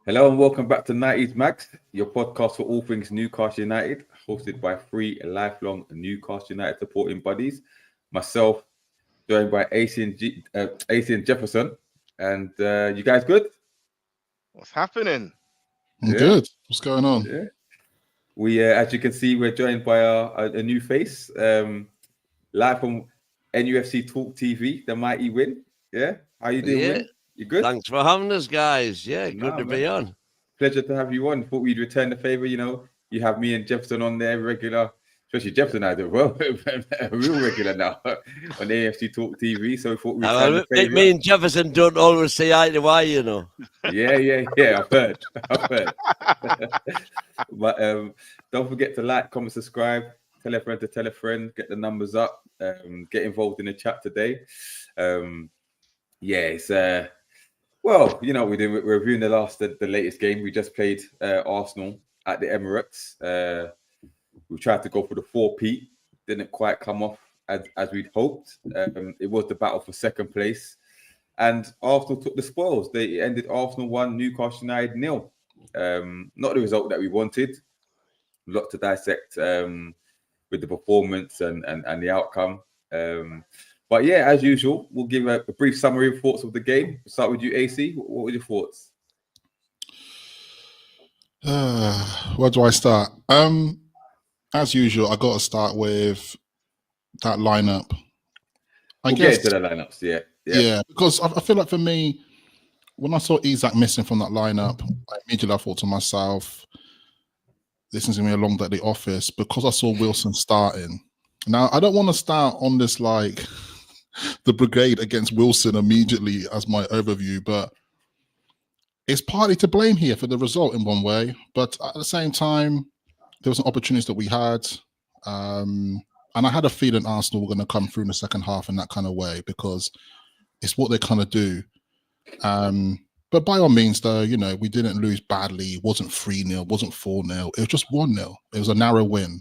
Hello and welcome back to 90s Max, your podcast for all things Newcastle United, hosted by three lifelong Newcastle United supporting buddies. Myself, joined by AC and Jefferson. And you guys good? What's happening? I'm Yeah, good. What's going on? yeah. As you can see, we're joined by a new face, live from NUFC Talk TV, the mighty Win. Yeah, how you doing, Yeah, Win? You good? thanks for having us, guys. Yeah, good Nah, to man. be on. Pleasure to have you on. Thought we'd return the favor. You have me and Jefferson on there regular, especially Jefferson as well, a real regular now on AFC Talk TV. So we thought we'd return the favor. Me and Jefferson don't always see eye to eye, you know. Yeah. I've heard. But don't forget to like, comment, subscribe, tell a friend, get the numbers up, get involved in the chat today. It's well, you know what we're doing. We're reviewing the latest game. We just played Arsenal at the Emirates. We tried to go for the 4-peat. Didn't quite come off as we'd hoped. It was the battle for second place. And Arsenal took the spoils. They ended Arsenal 1, Newcastle United 0. Not the result that we wanted. A lot to dissect with the performance and the outcome. But yeah, as usual, we'll give a brief summary of thoughts of the game. We'll start with you, AC. What were your thoughts? Where do I start? As usual, I got to start with that lineup. We'll get into the lineups, yeah, because I feel like for me, when I saw Isak missing from that lineup, I thought to myself, this is going to be a long day at the office, because I saw Wilson starting. Now, I don't want to start on this like the brigade against Wilson immediately as my overview, but it's partly to blame here for the result in one way. But at the same time, there was an opportunity that we had. And I had a feeling Arsenal were going to come through in the second half in that kind of way, because it's what they kind of do. But by all means, though, you know, we didn't lose badly. It wasn't 3-0, wasn't 4-0. It was just 1-0. It was a narrow win.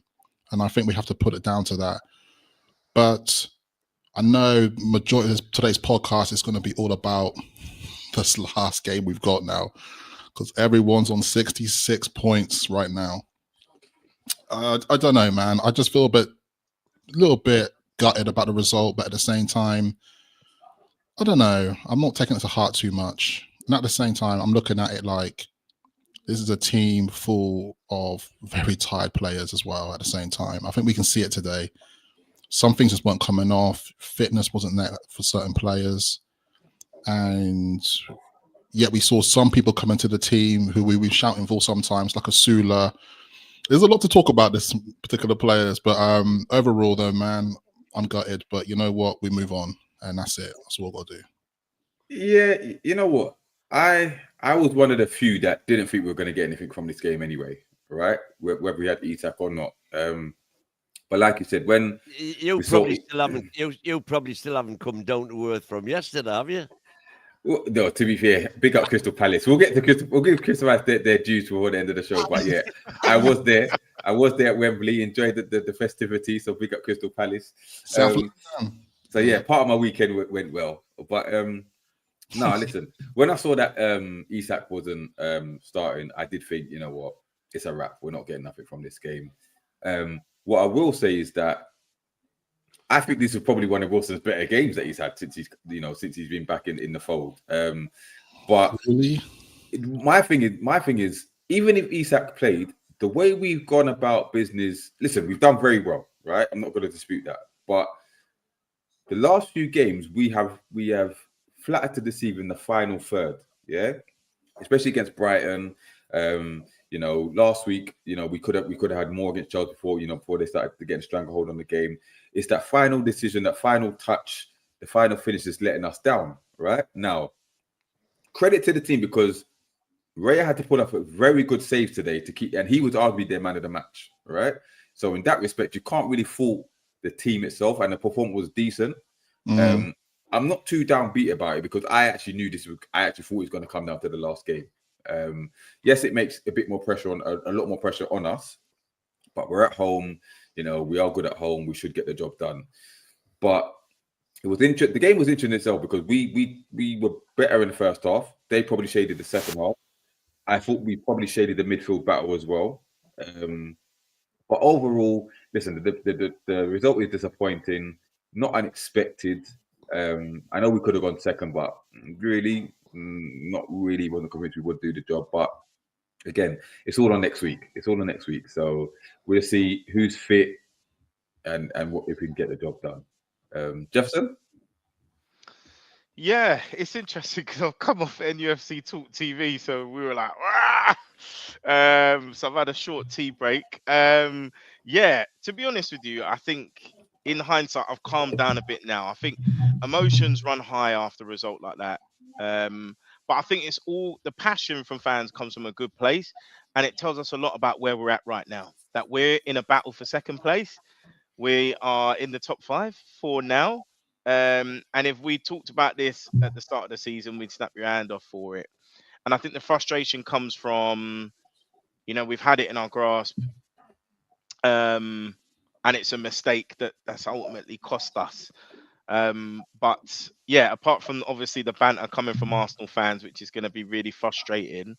And I think we have to put it down to that. But I know majority of today's podcast is going to be all about this last game we've got now, because everyone's on 66 points right now. I don't know, man. I just feel a little bit gutted about the result, but at the same time, I don't know. I'm not taking it to heart too much. And at the same time, I'm looking at it like this is a team full of very tired players as well at the same time. I think we can see it today. Some things just weren't coming off. Fitness wasn't there for certain players. And yet we saw some people come into the team who we were shouting for sometimes, like a Sula. There's a lot to talk about this particular players, but overall though, man, I'm gutted. But you know what? We move on, and that's it. That's what we've got to do. Yeah, you know what? I was one of the few that didn't think we were going to get anything from this game anyway, right? Whether we had Isak or not. But like you said, when you probably still haven't come down to earth from yesterday, have you? Well, no, to be fair, big up Crystal Palace. We'll get to Crystal. We'll give Crystal Palace their dues before the end of the show. But yeah, I was there. I was there at Wembley. Enjoyed the festivities. So big up Crystal Palace. So yeah, part of my weekend went well. But no, listen. When I saw that Isak wasn't starting, I did think, you know what, it's a wrap. We're not getting nothing from this game. What I will say is that I think this is probably one of Wilson's better games that he's had since he's been back in the fold. But really? my thing is, even if Isak played, the way we've gone about business, listen, we've done very well, right? I'm not going to dispute that. But the last few games, we have flattered to deceive in the final third, yeah, especially against Brighton. You know, last week, you know, we could have had more against Chelsea before they started to get a stranglehold on the game. It's that final decision, that final touch, the final finish is letting us down, right? Now, credit to the team, because Raya had to pull up a very good save today to keep, and he was arguably their man of the match, right? So in that respect, you can't really fault the team itself, and the performance was decent. I'm not too downbeat about it, because I actually knew I actually thought it was going to come down to the last game. Yes, it makes a bit more pressure a lot more pressure on us, but we're at home. You know, we are good at home. We should get the job done. But it was interesting. The game was interesting itself, because we were better in the first half. They probably shaded the second half. I thought we probably shaded the midfield battle as well. But overall, listen, the result is disappointing, not unexpected. I know we could have gone second, but really, not really wasn't convinced we would do the job. But again, it's all on next week. It's all on next week. So we'll see who's fit and what if we can get the job done. Jefferson? Yeah, it's interesting because I've come off NUFC Talk TV, so we were like, "Rah!" So I've had a short tea break. Yeah, to be honest with you, I think in hindsight, I've calmed down a bit now. I think emotions run high after a result like that. But I think it's all the passion from fans comes from a good place, and it tells us a lot about where we're at right now. That we're in a battle for second place. We are in the top 5 for now. And if we talked about this at the start of the season, we'd snap your hand off for it. And I think the frustration comes from, we've had it in our grasp. And it's a mistake that's ultimately cost us. But yeah, apart from obviously the banter coming from Arsenal fans, which is going to be really frustrating,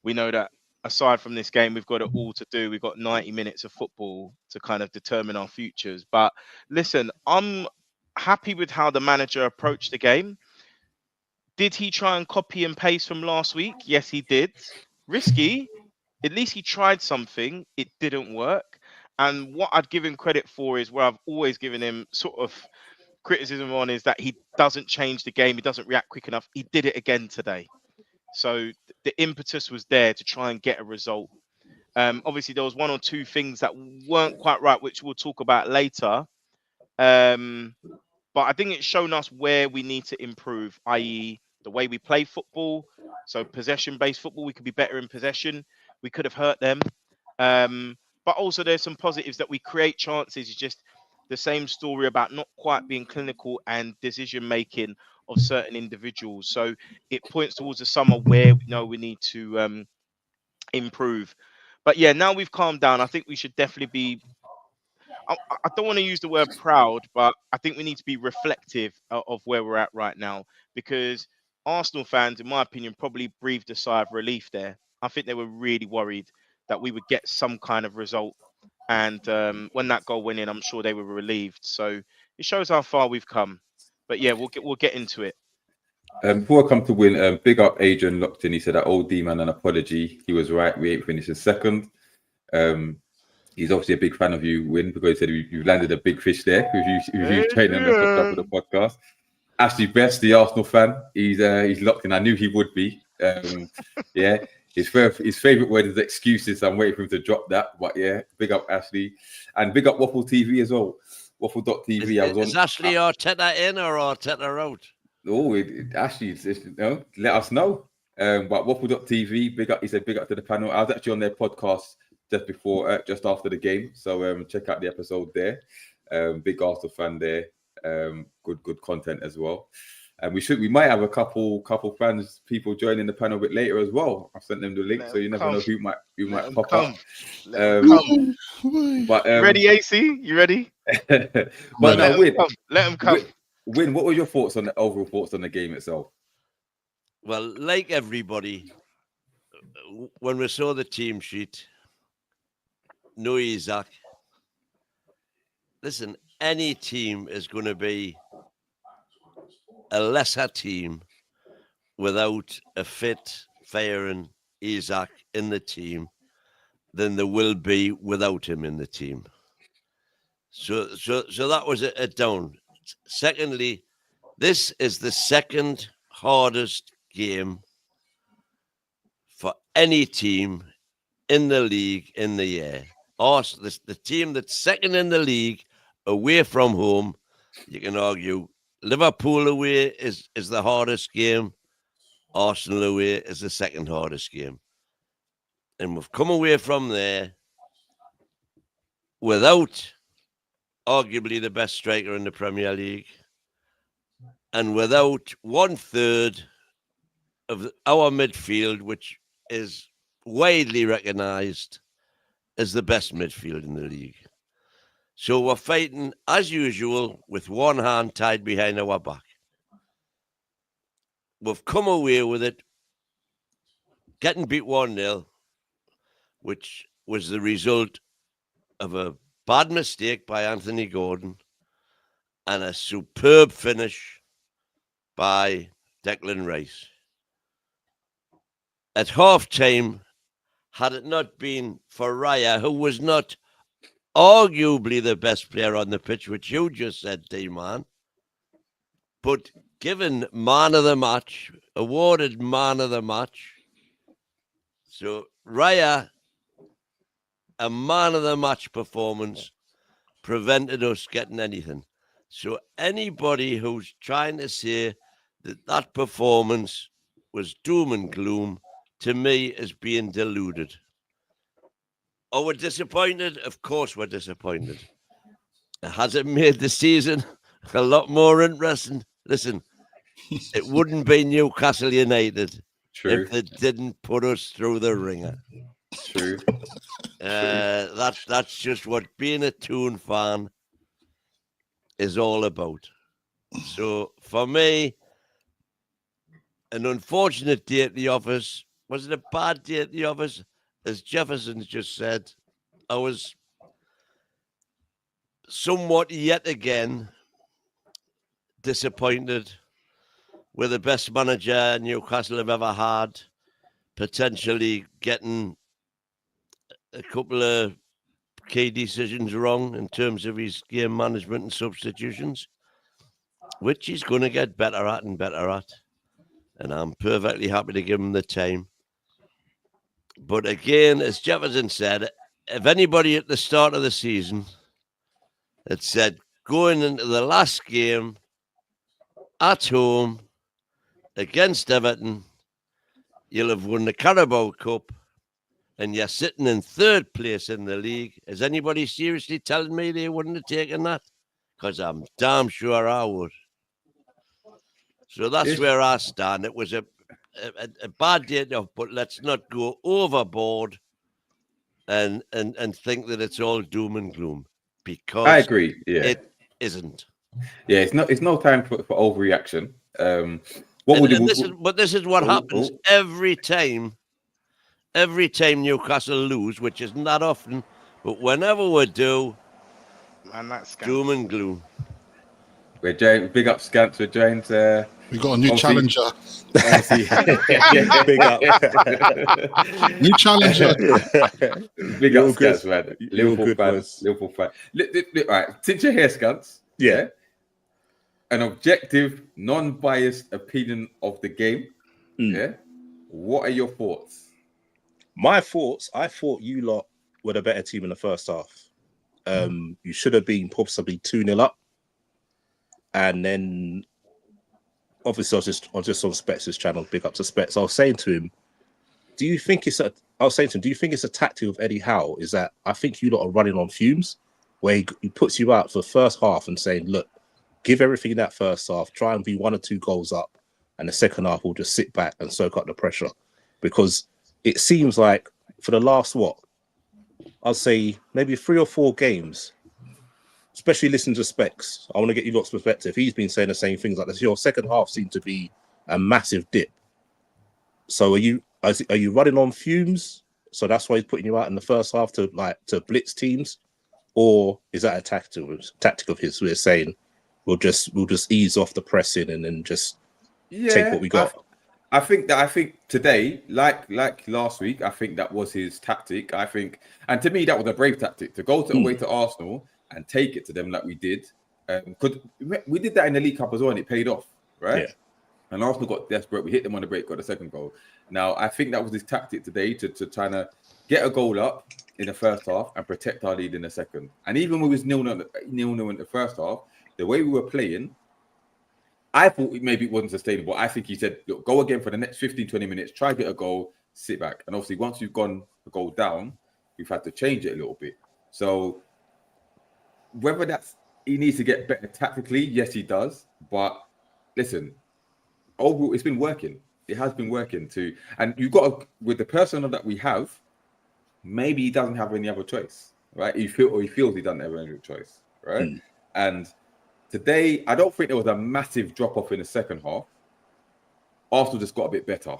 we know that aside from this game, we've got it all to do. We've got 90 minutes of football to kind of determine our futures. But listen, I'm happy with how the manager approached the game. Did he try and copy and paste from last week? Yes, he did. Risky. At least he tried something. It didn't work. And what I'd give him credit for is where I've always given him sort of criticism on is that he doesn't change the game. He doesn't react quick enough. He did it again today. So the impetus was there to try and get a result. Obviously, there was one or two things that weren't quite right, which we'll talk about later. But I think it's shown us where we need to improve, i.e. the way we play football. So possession-based football, we could be better in possession. We could have hurt them. But also there's some positives that we create chances. It's just the same story about not quite being clinical and decision-making of certain individuals. So it points towards the summer where we know we need to improve. But yeah, now we've calmed down. I think we should definitely be, I don't want to use the word proud, but I think we need to be reflective of where we're at right now, because Arsenal fans, in my opinion, probably breathed a sigh of relief there. I think they were really worried that we would get some kind of result. And when that goal went in, I'm sure they were relieved. So it shows how far we've come. But yeah, we'll get into it. Before I come to win, big up Adrian locked in. He said that old D-man, an apology. He was right. We ain't finishing second. He's obviously a big fan of you, Win, because he said you've landed a big fish there with you training us for the podcast. Ashley Best, the Arsenal fan, he's locked in. I knew he would be. Yeah, his favorite word is excuses. I'm waiting for him to drop that. But yeah, big up Ashley, and big up Waffle TV as well. Waffle.tv. Is Ashley Arteta in or Arteta out? Oh, Ashley, let us know. But Waffle.tv, big up. He said big up to the panel. I was actually on their podcast just after the game, so check out the episode there. Big Arsenal fan there. Good content as well. And we might have a couple fans, people joining the panel a bit later as well. I've sent them the link, so you never know who might pop up. But ready, AC? You ready? But no, let them come. Win, what were your thoughts on the overall thoughts on the game itself? Well, like everybody, when we saw the team sheet, no Isaac. Listen, any team is going to be a lesser team without a fit, firing Isaac in the team than there will be without him in the team. So that was a down. Secondly, this is the second hardest game for any team in the league in the year. The team that's second in the league away from home, you can argue Liverpool away is the hardest game. Arsenal away is the second hardest game. And we've come away from there without arguably the best striker in the Premier League and without 1/3 of our midfield, which is widely recognised as the best midfield in the league. So we're fighting, as usual, with one hand tied behind our back. We've come away with it getting beat 1-0, which was the result of a bad mistake by Anthony Gordon and a superb finish by Declan Rice. At half-time, had it not been for Raya, who was not arguably the best player on the pitch, which you just said, D-Man, but given man of the match, awarded man of the match. So Raya, a man of the match performance, prevented us getting anything. So anybody who's trying to say that that performance was doom and gloom, to me, is being deluded. Are we disappointed? Of course we're disappointed. Has it made the season a lot more interesting? Listen, it wouldn't be Newcastle United if they didn't put us through the ringer. True. That's just what being a Toon fan is all about. So for me, an unfortunate day at the office. Was it a bad day at the office? As Jefferson just said, I was somewhat yet again disappointed with the best manager Newcastle have ever had, potentially getting a couple of key decisions wrong in terms of his game management and substitutions, which he's going to get better at and better at. And I'm perfectly happy to give him the time. But again, as Jefferson said, if anybody at the start of the season had said, going into the last game at home against Everton, you'll have won the Carabao Cup and you're sitting in third place in the league, is anybody seriously telling me they wouldn't have taken that? Because I'm damn sure I would. So that's where I stand. It was a bad day, but let's not go overboard and think that it's all doom and gloom, because I agree. Yeah, it isn't. Yeah, it's no time for overreaction. This is what happens every time Newcastle lose, which isn't that often, but whenever we do, Man, that's doom and gloom. We're joined, big up Scants. We're joined. We got a new challenger. Big up. New challenger. Big You're up Scants, man. Liverpool fans. man. Liverpool fan. Look, all right, since you're here, Scants. Yeah. An objective, non-biased opinion of the game. Yeah. What are your thoughts? My thoughts, I thought you lot were the better team in the first half. You should have been possibly 2-0 up. And then, obviously, I was just on Spets' channel, big up to Spets. I was saying to him, do you think it's a tactic of Eddie Howe? Is that I think you lot are running on fumes, where he puts you out for the first half and saying, look, give everything in that first half, try and be 1 or 2 goals up, and the second half will just sit back and soak up the pressure. Because it seems like for the last, I'll say maybe 3 or 4 games, especially listening to Specs, I want to get you lot's perspective. He's been saying the same things like this. Your second half seemed to be a massive dip. So are you running on fumes? So that's why he's putting you out in the first half to blitz teams, or is that a tactic of his? We're saying we'll just ease off the pressing and then just take what we got. I think today, like last week, I think that was his tactic. I think, and to me, that was a brave tactic to go away to Arsenal and take it to them like we did. Because we did that in the League Cup as well, and it paid off, right? Yeah. And Arsenal got desperate. We hit them on the break, got the second goal. Now, I think that was his tactic today to try to get a goal up in the first half and protect our lead in the second. And even when we was 0-0 in the first half, the way we were playing, I thought maybe it wasn't sustainable. I think he said, look, go again for the next 15, 20 minutes, try to get a goal, sit back. And obviously, once we've gone a goal down, we've had to change it a little bit. So whether he needs to get better tactically, yes, he does. But listen, overall, it's been working. It has been working too. And you've got with the personnel that we have, maybe he doesn't have any other choice, right? He feels he doesn't have any other choice, right? And today, I don't think there was a massive drop-off in the second half. Arsenal just got a bit better.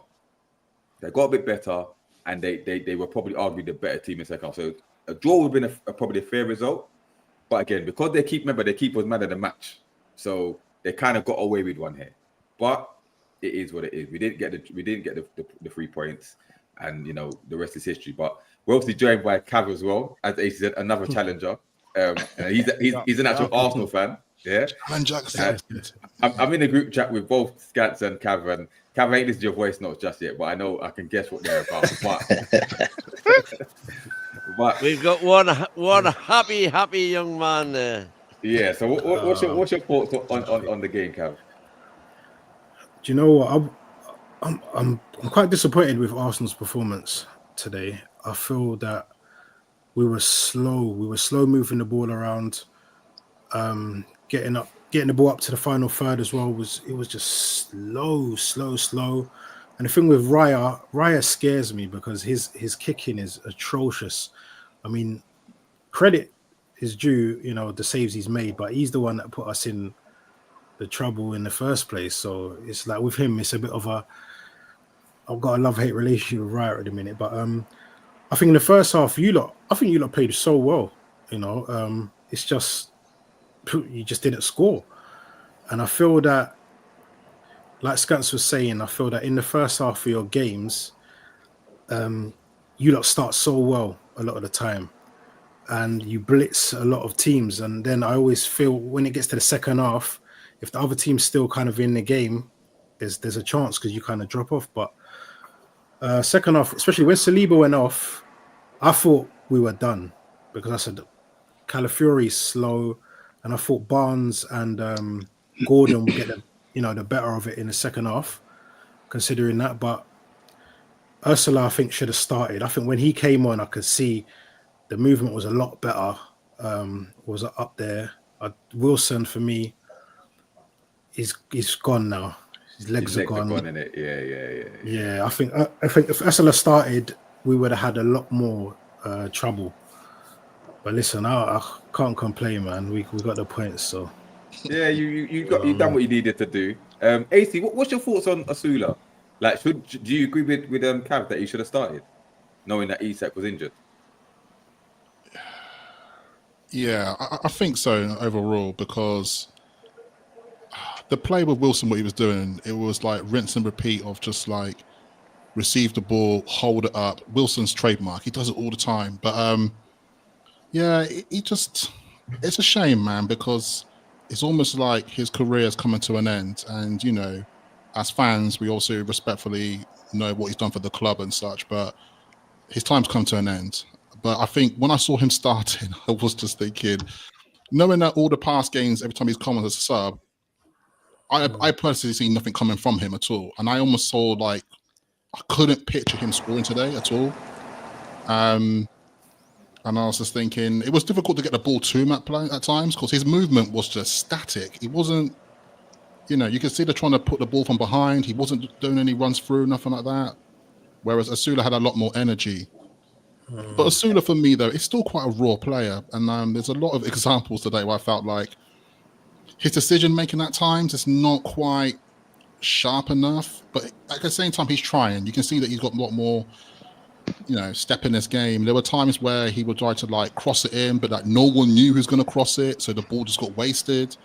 They got a bit better, and they were probably arguably the better team in the second half. So a draw would have been probably a fair result. But again, because their keeper was man of the match, so they kind of got away with one here. But it is what it is. We didn't get the 3 points, and the rest is history. But we're obviously joined by Cav as well, as AC said, another challenger. And he's an actual Arsenal fan. Yeah. I'm in a group chat with both Scats and Cav, and Cav ain't listened to your voice notes just yet, but I know I can guess what they're about. But we've got one happy young man there. Yeah. So what's your thoughts on the game, Cav? Do you know what? I'm quite disappointed with Arsenal's performance today. I feel that we were slow. We were slow moving the ball around. Getting the ball up to the final third as well was just slow. And the thing with Raya scares me because his kicking is atrocious. I mean, credit is due, the saves he's made, but he's the one that put us in the trouble in the first place. So it's like with him, it's a bit of I've got a love-hate relationship with Raya at the minute. But I think in the first half, you lot played so well. It's just you just didn't score. And I feel that, like Scans was saying, I feel that in the first half of your games, you lot start so well a lot of the time, and you blitz a lot of teams. And then I always feel when it gets to the second half, if the other team's still kind of in the game, there's a chance because you kind of drop off. But second half, especially when Saliba went off, I thought we were done because I said Calafiori's slow, and I thought Barnes and Gordon would get the better of it in the second half, considering that. But Ursula, I think, should have started. I think when he came on, I could see the movement was a lot better, was up there. Wilson, for me, he's gone now. His legs are gone. Yeah. Yeah, I think if Ursula started, we would have had a lot more trouble. But listen, I can't complain, man. We got the points, so. Yeah, you done what you needed to do. AC, what's your thoughts on Ursula? Like, do you agree with Cav that he should have started, knowing that Isak was injured? Yeah, I think so overall, because the play with Wilson, what he was doing, it was like rinse and repeat of just like receive the ball, hold it up. Wilson's trademark. He does it all the time. But yeah, it's a shame, man, because it's almost like his career is coming to an end. And, as fans, we also respectfully know what he's done for the club and such, but his time's come to an end. But I think when I saw him starting, I was just thinking, knowing that all the past games, every time he's come on as a sub, I personally see nothing coming from him at all. And I almost saw I couldn't picture him scoring today at all. And I was just thinking, it was difficult to get the ball to him at times because his movement was just static. He wasn't, you could see they're trying to put the ball from behind. He wasn't doing any runs through, nothing like that. Whereas Ursula had a lot more energy. But Ursula, for me, though, is still quite a raw player. And there's a lot of examples today where I felt like his decision-making at times is not quite sharp enough. But at the same time, he's trying. You can see that he's got a lot more step in this game. There were times where he would try to cross it in, but no one knew who's going to cross it, so the ball just got wasted.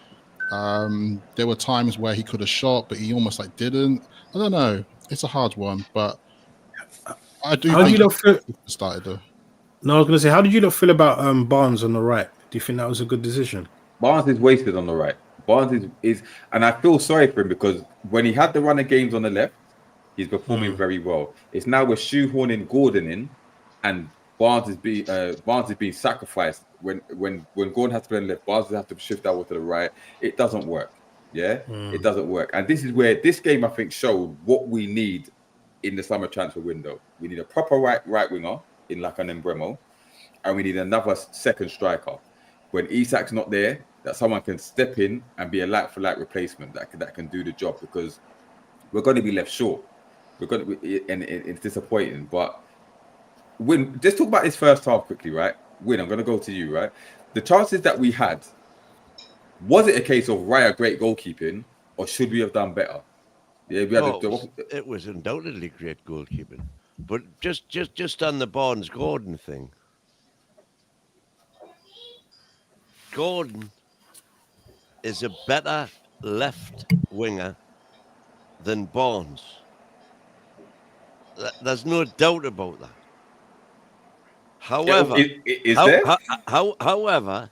There were times where he could have shot, but he almost didn't. I don't know. It's a hard one, but I do think he started though. No, I was going to say, how did you not feel about Barnes on the right? Do you think that was a good decision? Barnes is wasted on the right. Barnes is, and I feel sorry for him because when he had the run of games on the left, he's performing very well. It's now we're shoehorning Gordon in, and Barnes is being sacrificed. When Gordon has to play on the left, Barnes has to shift over to the right. It doesn't work. Yeah, it doesn't work. And this is where this game, I think, showed what we need in the summer transfer window. We need a proper right winger in like an Embremo, and we need another second striker. When Isak's not there, that someone can step in and be a like-for-like replacement that can do the job, because we're going to be left short. We're going to be, and it's disappointing. But Win, let's talk about this first half quickly, right? Win, I'm going to go to you, right? The chances that we had, was it a case of Raya great goalkeeping, or should we have done better? Yeah, we had No, it was undoubtedly great goalkeeping. But just on the Barnes Gordon thing, Gordon is a better left winger than Barnes. There's no doubt about that. However, is there? however,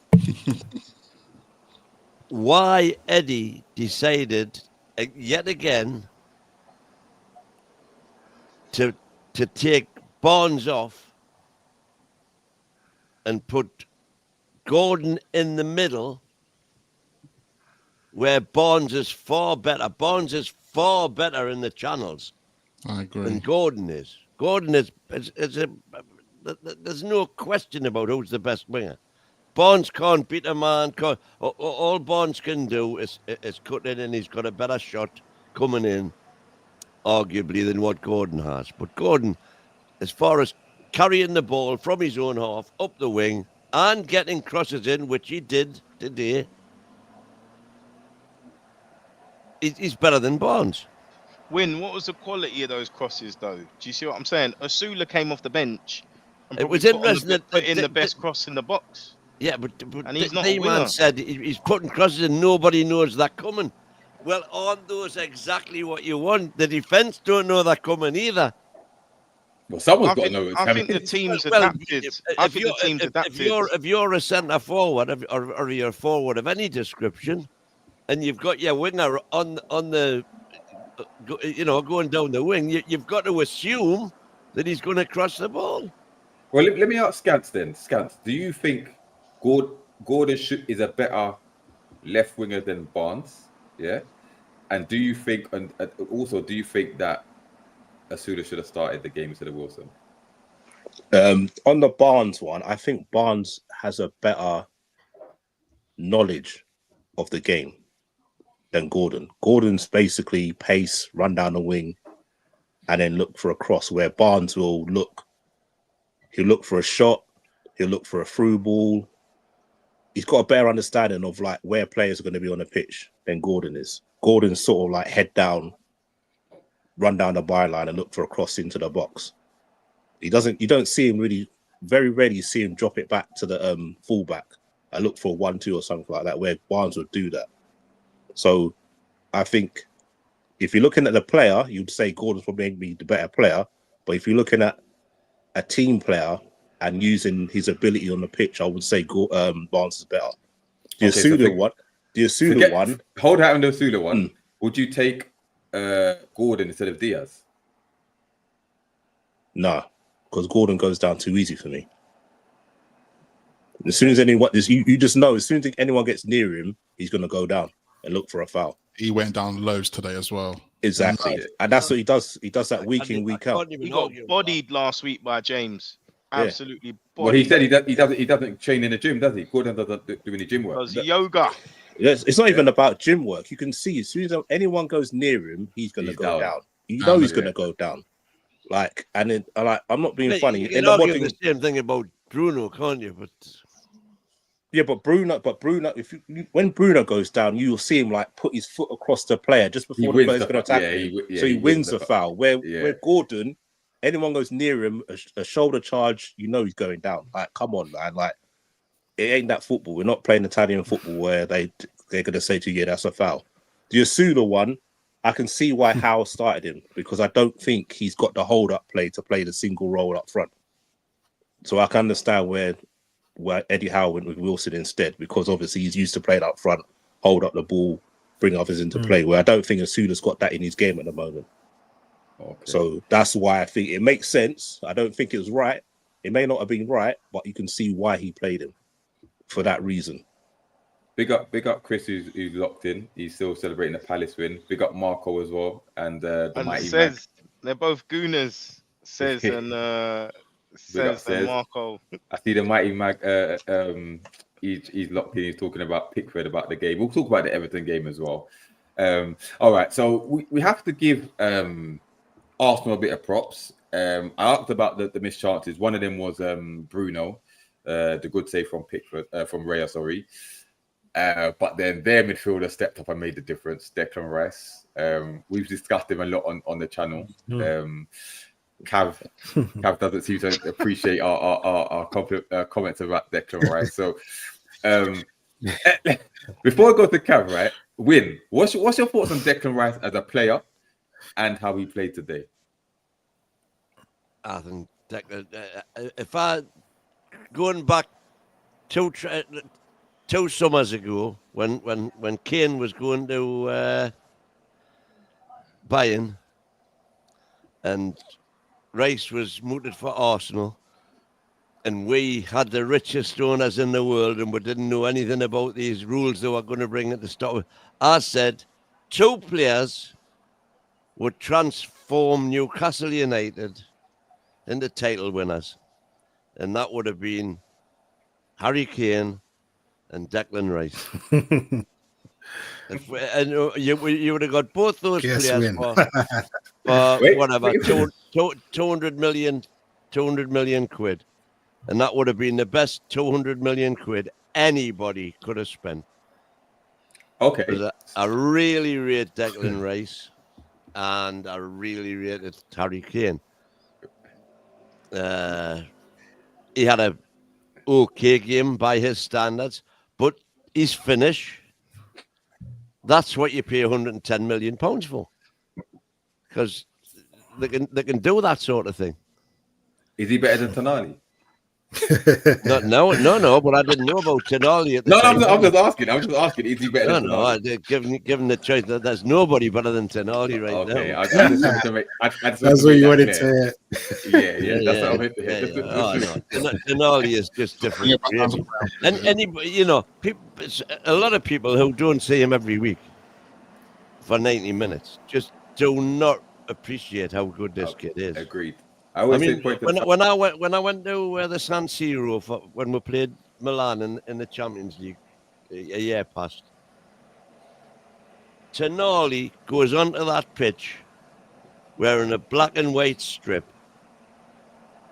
why Eddie decided yet again to take Barnes off and put Gordon in the middle, where Barnes is far better. Barnes is far better in the channels I agree. than Gordon is. Gordon is there's no question about who's the best winger. Barnes can't beat a man. All Barnes can do is cut in, and he's got a better shot coming in, arguably, than what Gordon has. But Gordon, as far as carrying the ball from his own half up the wing and getting crosses in, which he did today, he's better than Barnes. Win, what was the quality of those crosses, though? Do you see what I'm saying? Osula came off the bench and It was put interesting put in the best cross in the box. Yeah, but And he's not a the man winner. said he's putting crosses and nobody knows they're coming. Well, aren't those exactly what you want? The defence don't know they're coming either. Well, someone's got to know it's I coming. think the team's Well, adapted. I think the team's adapted. If you're a centre forward or you're a forward of any description, and you've got your winger on the going down the wing, you've got to assume that he's going to cross the ball. Well, let me ask Scants then. Scants, do you think Gordon is a better left winger than Barnes? Yeah. And do you think, and also, do you think that Osula should have started the game instead of Wilson? On the Barnes one, I think Barnes has a better knowledge of the game than Gordon. Gordon's basically pace, run down the wing, and then look for a cross, where Barnes will look. He'll look for a shot. He'll look for a through ball. He's got a better understanding of like where players are going to be on the pitch than Gordon is. Gordon's sort of like head down, run down the byline and look for a cross into the box. You don't see him really, very rarely see him drop it back to the fullback and look for a 1-2 or something like that, where Barnes would do that. So I think if you're looking at the player, you'd say Gordon's probably going to be the better player. But if you're looking at a team player and using his ability on the pitch, I would say Barnes is better. The Osula one. Hold out on the Osula one. Would you take Gordon instead of Diaz? No, because Gordon goes down too easy for me. As soon as you just know, as soon as anyone gets near him, he's going to go down and look for a foul. He went down loads today as well. Exactly. And that's what he does. He does that week in, week out. He got bodied last week by James. Absolutely bodied. Well, he said he doesn't train in the gym, does he? Gordon doesn't do any gym work. Does yoga. Yes, it's not even about gym work. You can see as soon as anyone goes near him, he's going to go down. You know he's going to go down. Like, and then, I'm not being funny. You can argue the same thing about Bruno, can't you? But Bruno, when Bruno goes down, you'll see him like put his foot across the player just before the player's going to attack him. So he wins the foul. Where Gordon, anyone goes near him, a shoulder charge, you know he's going down. Like, come on, man. Like, it ain't that football. We're not playing Italian football where they're going to say to you, yeah, that's a foul. The Osula one, I can see why Howe started him, because I don't think he's got the hold-up play to play the single role up front. So I can understand where Eddie Howe went with Wilson instead, because obviously he's used to playing up front, hold up the ball, bring others into play, where I don't think Osula's got that in his game at the moment. Okay. So that's why I think it makes sense. I don't think it was right. It may not have been right, but you can see why he played him for that reason. Big up Chris, who's locked in. He's still celebrating the Palace win. Big up Marco as well. And the Mighty Mag. They're both gooners, says and Marco. I see the Mighty Mag. He's locked in. He's talking about Pickford, about the game. We'll talk about the Everton game as well. All right, so we have to give Arsenal a bit of props. I asked about the missed chances. One of them was Bruno, the good save from Pickford, from Raya, sorry. But then their midfielder stepped up and made the difference. Declan Rice. We've discussed him a lot on the channel. Cav doesn't seem to appreciate our comments about Declan Rice. So before I go to Cav, right? Win. What's your thoughts on Declan Rice as a player and how he played today? I think Declan, if I going back two summers ago when Kane was going to Bayern and Rice was mooted for Arsenal, and we had the richest owners in the world, and we didn't know anything about these rules they were going to bring at the start. I said 2 players would transform Newcastle United into title winners, and that would have been Harry Kane and Declan Rice. You would have got both those players for whatever, 200 million quid. And that would have been the best 200 million quid anybody could have spent. Okay. I really rate Declan Rice, and I really rated Harry Kane. He had a okay game by his standards, but his finish, that's what you pay 110 million pounds for, because they can do that sort of thing. Is he better than Tonali? No, but I didn't know about Tonali at the time. I'm just asking. Is he better than Tonali? Given the choice, there's nobody better than Tonali right now. Okay, I just wanted to make. That's what you wanted to hear. Yeah. That's what I wanted to hear. Tonali is just different. And anybody, a lot of people who don't see him every week for 90 minutes just do not appreciate how good this kid is. Agreed. When I went to the San Siro when we played Milan in the Champions League a year past, Tonali goes onto that pitch wearing a black and white strip.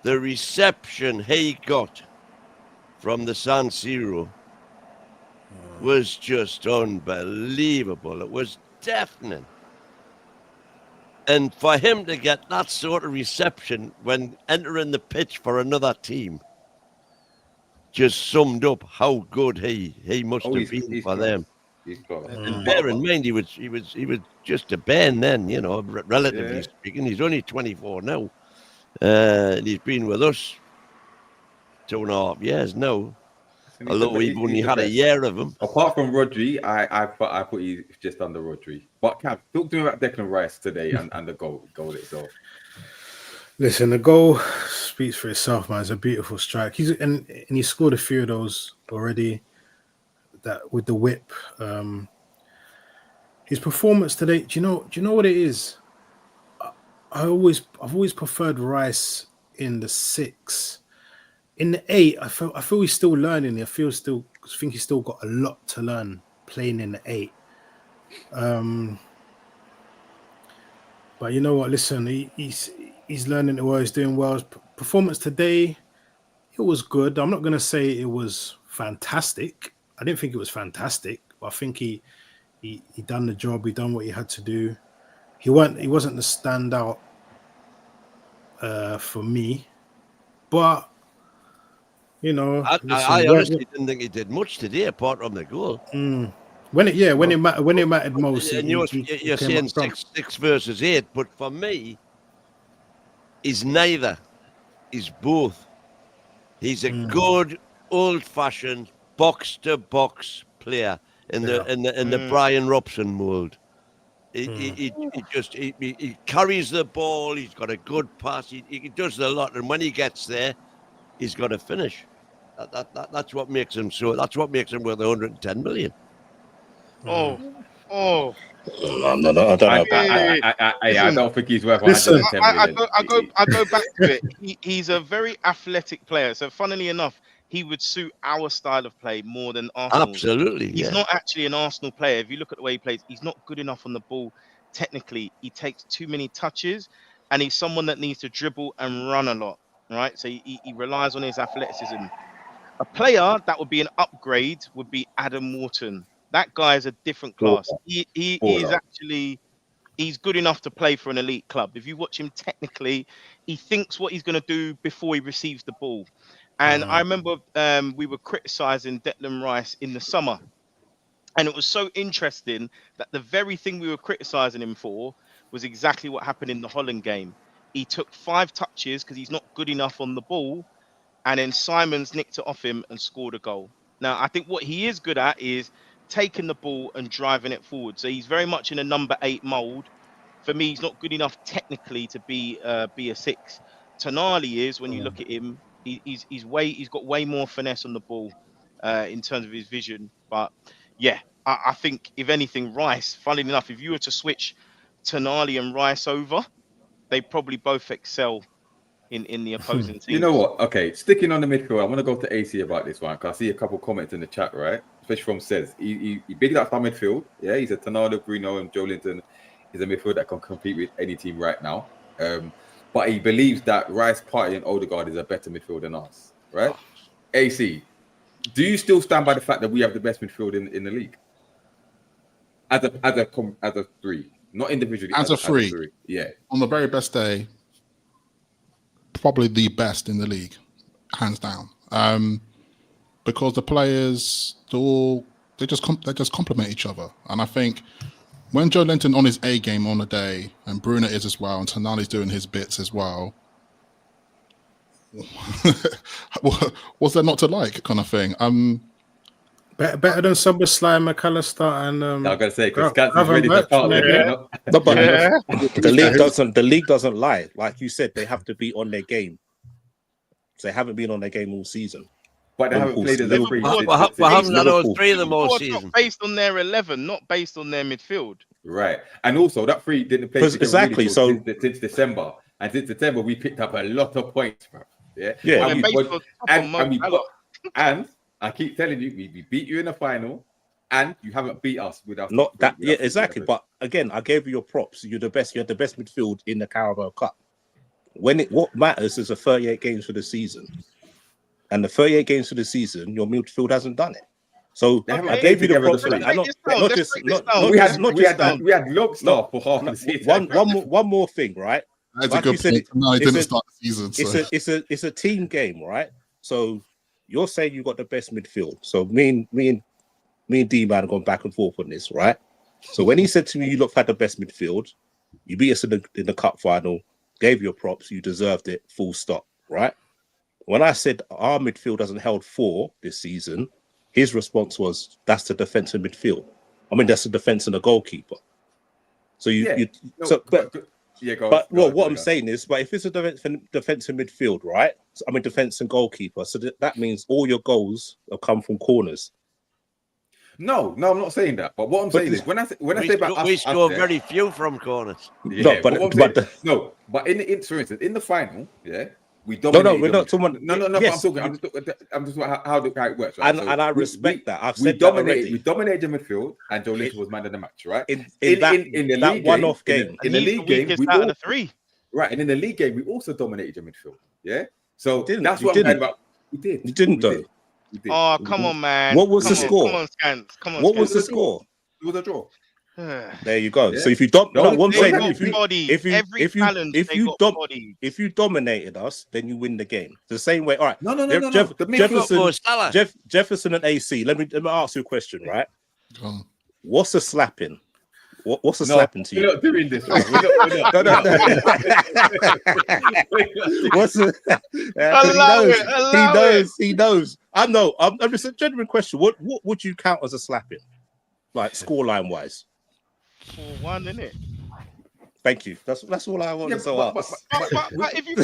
The reception he got from the San Siro was just unbelievable. It was deafening. And for him to get that sort of reception when entering the pitch for another team just summed up how good he must have been for them. And bear in mind, he was just a bairn then, relatively speaking. He's only 24 now. And he's been with us 2.5 years now. Although we've only had a year of him. Apart from Rodri, I put you just under Rodri. But Cav, talk to me about Declan Rice today and the goal itself. Listen, the goal speaks for itself, man. It's a beautiful strike. And he scored a few of those already. That with the whip. His performance today. Do you know what it is? I've always preferred Rice in the 6. In the 8, I feel he's still learning. I think he's still got a lot to learn playing in the 8. But you know what? Listen, he's learning it well. He's doing well. His performance today, it was good. I'm not going to say it was fantastic. I didn't think it was fantastic, but I think he done the job. He done what he had to do. He wasn't the standout for me, but. I honestly didn't think he did much today, apart from the goal. When it mattered most. And you're saying 6 versus 8, but for me, he's neither. He's both. He's a good, old-fashioned box-to-box player in the Brian Robson mold. He carries the ball. He's got a good pass. He does a lot, and when he gets there, he's got to finish. That's what makes him so. That's what makes him worth 110 million. No, I don't know. I don't think he's worth 110 million. I go back to it. He's a very athletic player. So, funnily enough, he would suit our style of play more than Arsenal. Absolutely, he's not actually an Arsenal player. If you look at the way he plays, he's not good enough on the ball. Technically, he takes too many touches, and he's someone that needs to dribble and run a lot. Right, so he relies on his athleticism. A player that would be an upgrade would be Adam Wharton. That guy is a different class. He is Baller. actually, he's good enough to play for an elite club. If you watch him technically, he thinks what he's going to do before he receives the ball. And I remember we were criticizing Declan Rice in the summer. And it was so interesting that the very thing we were criticizing him for was exactly what happened in the Holland game. He took 5 touches because he's not good enough on the ball. And then Simons nicked it off him and scored a goal. Now, I think what he is good at is taking the ball and driving it forward. So he's very much in a number 8 mold. For me, he's not good enough technically to be a 6. Tonali is, when you look at him, he's got way more finesse on the ball in terms of his vision. But yeah, I think if anything, Rice, funnily enough, if you were to switch Tonali and Rice over, they probably both excel in the opposing team. You know what? Okay, sticking on the midfield, I want to go to AC about this one because I see a couple comments in the chat, right? Especially from Says. He bigged up our midfield. Yeah, he's a Tonali, Bruno, and Joe Linton is a midfield that can compete with any team right now. But he believes that Rice, Partey, and Odegaard is a better midfield than us, right? AC, do you still stand by the fact that we have the best midfield in the league? As a 3, not individually. As a three. Yeah. On the very best day, probably the best in the league, hands down. Because the players, they just complement each other. And I think when Joe Linton on his A game on the day, and Bruno is as well, and Tonali's doing his bits as well, what's there not to like, kind of thing? Better than Szoboszlai, McAllister, and I'm gonna say because Gats is ready to start with it. No, but the league doesn't lie. Like you said, they have to be on their game. So they haven't been on their game all season. But they haven't played as a free. What haven't done all 3 of them all season? Not based on their 11, not based on their midfield. Right, and also that 3 didn't play exactly. Really so since December, and since December we picked up a lot of points, bro. Yeah, and I keep telling you, we beat you in the final, and you haven't beat us without not that. Yeah, exactly. But again, I gave you your props. You're the best. You had the best midfield in the Carabao Cup. What matters is the 38 games for the season, and the 38 games for the season, your midfield hasn't done it. So I gave you the props. We had Logstaff for half the season. One more thing, right? That's a good point. No, he didn't start the season. So. It's a team game, right? So you're saying you got the best midfield. So me and D-Man have gone back and forth on this, right? So when he said to me, you look had the best midfield, you beat us in the cup final, gave your props, you deserved it, full stop, right? When I said our midfield hasn't held 4 this season, his response was, that's the defense and midfield. I mean, that's the defense and the goalkeeper. So what I'm saying is, but if it's a defense and midfield, right? I mean, defense and goalkeeper. So that means all your goals have come from corners. No, I'm not saying that. But what I'm saying is, when I say about us, we score very few from corners. Yeah, but for instance, in the final, yeah, we dominated. No, we're not someone. No. Yes. I'm just how it works. Right? And I respect that. We dominated the midfield, and Joe Linton was man of the match, right? In that one-off game. In the league game, we out of the 3. Right, and in the league game, we also dominated the midfield. Yeah, so that's what I'm saying about. We did. You didn't though. Oh, come on, man. What was the score? Come on, Scans. What was the score? It was a draw. There you go. Yeah. So if you if you dominated us, then you win the game. The same way. All right. No. Jefferson and AC. Let me ask you a question, right? What's a slapping? What's a slapping to you? We're not doing this. We're not. He knows. I know. I'm just a genuine question. What would you count as a slapping? Like scoreline wise? 4-1, isn't it? Thank you. That's all I wanted to ask. But if you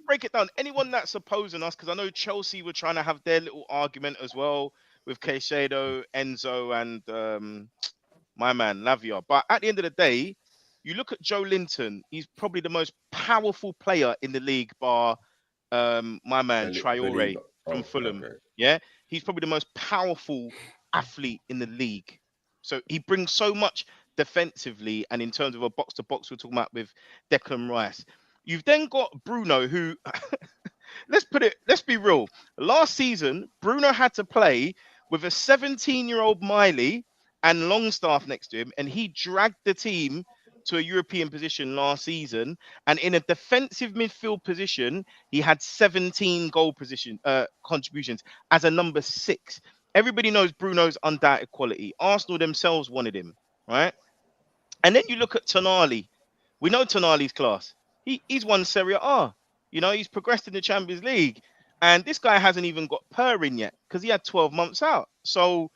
break it down, anyone that's opposing us, because I know Chelsea were trying to have their little argument as well with Caicedo, Enzo, and my man Lavia. But at the end of the day, you look at Joe Linton. He's probably the most powerful player in the league, bar my man Traore from Fulham. Okay. Yeah, he's probably the most powerful athlete in the league. So he brings so much defensively, and in terms of a box to box, we're talking about with Declan Rice. You've then got Bruno, who let's be real. Last season, Bruno had to play with a 17-year-old Miley and Longstaff next to him, and he dragged the team to a European position last season. And in a defensive midfield position, he had 17 goal position contributions as a number 6. Everybody knows Bruno's undoubted quality. Arsenal themselves wanted him, right? And then you look at Tonali. We know Tonali's class. He's won Serie A. You know, he's progressed in the Champions League. And this guy hasn't even got per in yet because he had 12 months out. So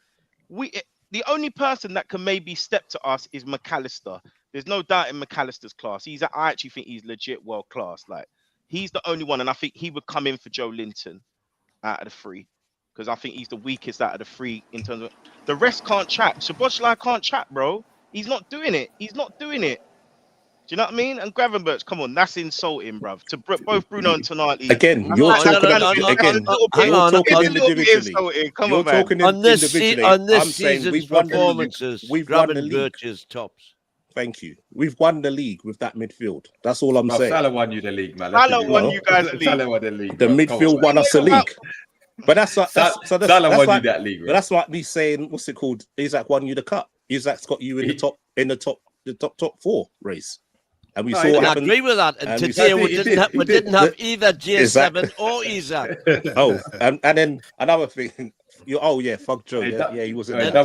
the only person that can maybe step to us is McAllister. There's no doubt in McAllister's class. I actually think he's legit world class. Like, he's the only one. And I think he would come in for Joe Linton out of the 3. Because I think he's the weakest out of the 3 in terms of the rest can't chat. Szoboszlai can't chat, bro. He's not doing it. He's not doing it. Do you know what I mean? And Gravenberch, come on, that's insulting, bruv. To both Bruno and Tonali. Again, you're talking individually. Come you're on, man. talking On this, individually. on this I'm saying season's we've won the league. performances, We've won the league. Gravenberch is tops. Thank you. We've won the league with that midfield. That's all I'm saying. Salah won you the league, man. Salah won you guys the league. Salah won the league. The midfield won us the league. But that's like Salah won you that league. But that's like me saying, what's it called? Isaac won you the cup. Isaac's got you in the top 4 race. And we saw what I happened. agree with that. And today we didn't have either J7 or Isaac. Oh, and then another thing. Fuck Joe. Yeah, he wasn't there. The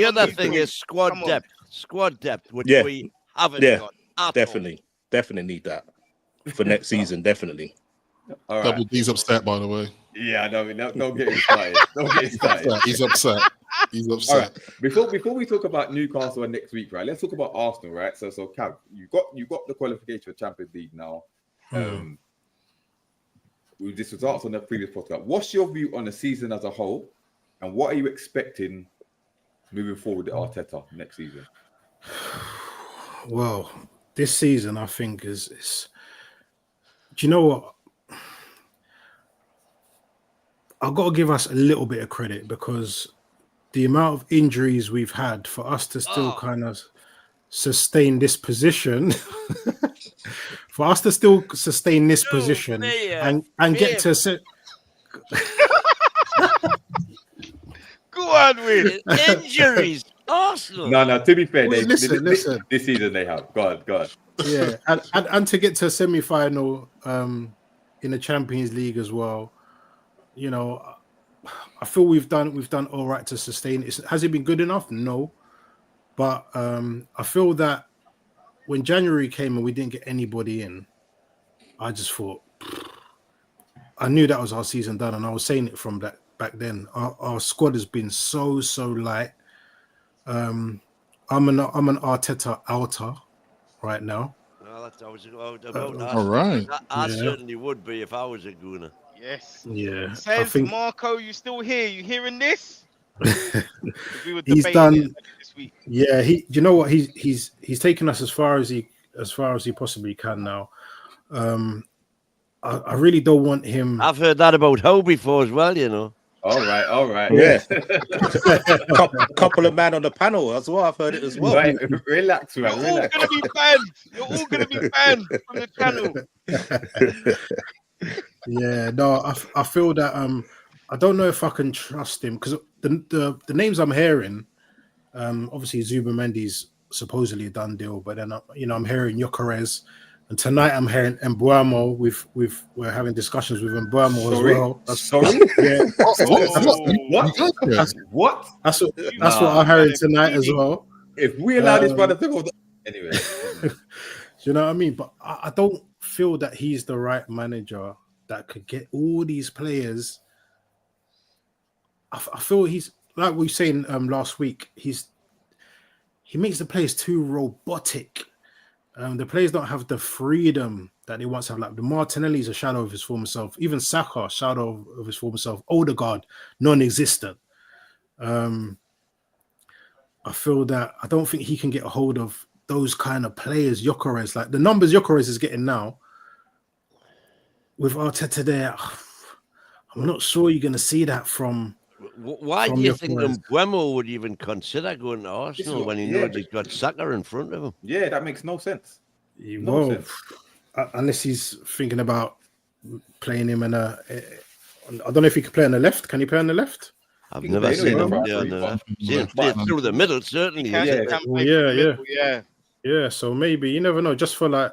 other thing is squad depth, which we haven't got at definitely need that for next season. Definitely. All right. Double D's upset, by the way. Yeah, no, don't get him started. Don't get him started. He's upset. He's upset. All right. Before we talk about Newcastle and next week, right? Let's talk about Arsenal, right? So Cav, you got the qualification for Champions League now. This was asked on the previous podcast. What's your view on the season as a whole, and what are you expecting moving forward with Arteta next season? Well, this season I think is. Do you know what? I've got to give us a little bit of credit because the amount of injuries we've had for us to still kind of sustain this position, for us to still sustain this position and get to Go on with injuries. Arsenal. No. To be fair, listen. This season they have. Go on. Yeah, and to get to a semi-final in the Champions League as well. You know, I feel we've done all right to sustain it. Has it been good enough? No, but I feel that when January came and we didn't get anybody in, I just thought I knew that was our season done, and I was saying it from back then. Our squad has been so light. I'm an Arteta outer right now. All right. I certainly would be if I was a Gooner. Yes. Yeah. Says Marco, you still here? You hearing this? He's done this week. Yeah, you know what? He's taken us as far as he possibly can now. I really don't want him. I've heard that about Ho before as well, you know. All right. Yeah. Couple of man on the panel as well. I've heard it as well. Right. Relax, man. You're all gonna be banned. You're all gonna be banned from the channel. Yeah, no, I feel that I don't know if I can trust him because the names I'm hearing, obviously Zubimendi's supposedly a done deal, but then I'm hearing Gyökeres, and tonight I'm hearing Mbeumo. We're having discussions with Mbeumo as well. Sorry? Yeah. What? That's what I'm hearing tonight as well. If we allow this brother to go, anyway. Do you know what I mean? But I don't feel that he's the right manager that could get all these players. I feel he's like we were saying last week. He makes the players too robotic. The players don't have the freedom that they once have. Like the Martinelli's a shadow of his former self. Even Saka, shadow of his former self. Odegaard, non-existent. I feel that I don't think he can get a hold of those kind of players. Gyökeres, like the numbers Gyökeres is getting now. With Arteta there, I'm not sure you're going to see that from. Why do you think Mbeumo would even consider going to Arsenal when he knows he's got Saka in front of him? Yeah, that makes no sense. Well, unless he's thinking about playing him in a. I don't know if he can play on the left. Can he play on the left? I've He never can play seen him anywhere, play on right? the left. Yeah. Seen him play But- through the middle, He certainly. can, Yeah. he can Oh, play yeah, from the middle, yeah. Yeah, so maybe you never know. Just for like,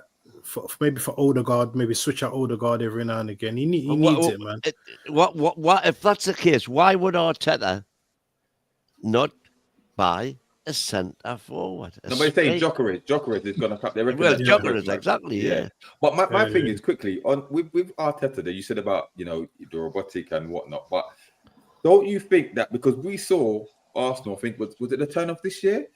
maybe for Odegaard, maybe switch out Odegaard every now and again. He needs it, man. What if that's the case? Why would Arteta not buy a centre forward? Nobody's saying Jokeres is gonna come. They reckon Well, that Jokeres, might- exactly, yeah. But my thing Yeah. is quickly on with Arteta that you said about the robotic and whatnot. But don't you think that because we saw Arsenal, I think was it the turn of this year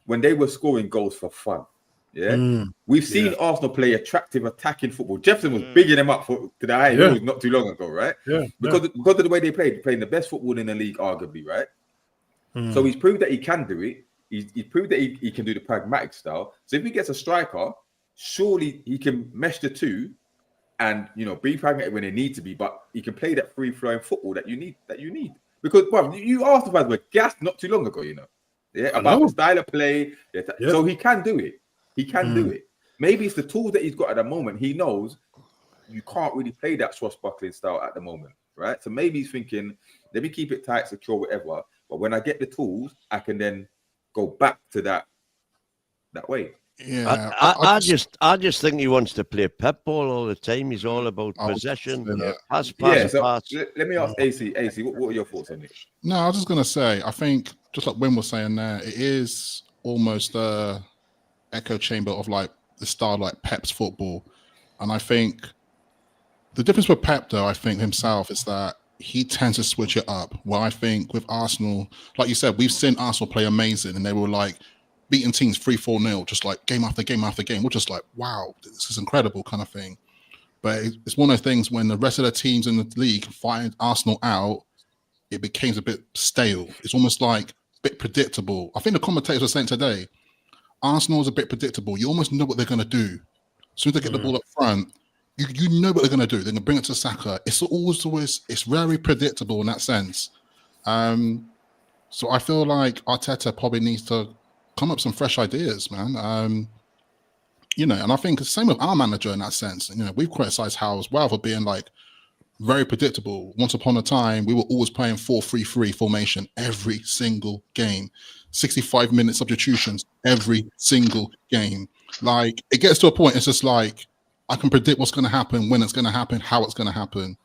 when they were scoring goals for fun? Yeah, we've seen Arsenal play attractive attacking football. Jefferson was bigging them up to the high hills not too long ago, right? Yeah, because of the way they playing the best football in the league, arguably, right? So he's proved that he can do it. He's proved that he can do the pragmatic style. So if he gets a striker, surely he can mesh the two and be pragmatic when they need to be, but he can play that free flowing football that you need. Because you Arsenal fans were gassed not too long ago, about the style of play. So he can do it. He can do it. Maybe it's the tools that he's got at the moment. He knows you can't really play that swashbuckling style at the moment, right? So maybe he's thinking, let me keep it tight, secure, whatever. But when I get the tools, I can then go back to that way. Yeah, I just think he wants to play pep ball all the time. He's all about possession, pass. Let me ask AC, what are your thoughts on this? No, I was just gonna say, I think just like Wim was saying there, it is almost the echo chamber of like the style like Pep's football, and I think the difference with Pep, though, I think himself is that he tends to switch it up. Well, I think with Arsenal, like you said, we've seen Arsenal play amazing, and they were like beating teams 3-4-0, just like game after game after game. We're just like, wow, this is incredible kind of thing. But it's one of those things when the rest of the teams in the league find Arsenal out, it becomes a bit stale. It's almost like a bit predictable. I think the commentators were saying today, Arsenal is a bit predictable. You almost know what they're going to do. As soon as they get the ball up front, you know what they're going to do. They're going to bring it to Saka. It's it's very predictable in that sense. So I feel like Arteta probably needs to come up with some fresh ideas, man. And I think the same with our manager in that sense. We've criticized Howe as well for being like very predictable. Once upon a time, we were always playing 4-3-3 formation every single game. 65-minute substitutions every single game. Like, it gets to a point, it's just like, I can predict what's going to happen, when it's going to happen, how it's going to happen.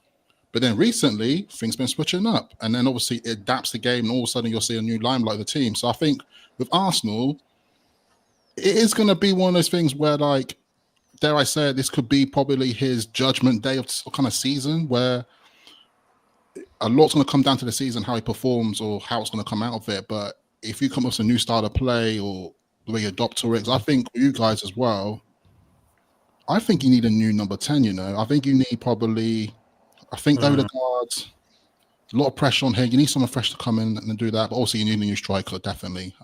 But then recently, things been switching up. And then obviously it adapts the game, and all of a sudden you'll see a new limelight of the team. So I think with Arsenal, it is going to be one of those things where, like, dare I say it, this could be probably his judgment day of kind of season, where a lot's going to come down to the season, how he performs or how it's going to come out of it. But if you come up with a new style of play or the way you adopt to it, I think you guys as well, I think you need a new number 10, I think you need probably, Odegaard, a lot of pressure on here. You need someone fresh to come in and do that. But also you need a new striker, definitely.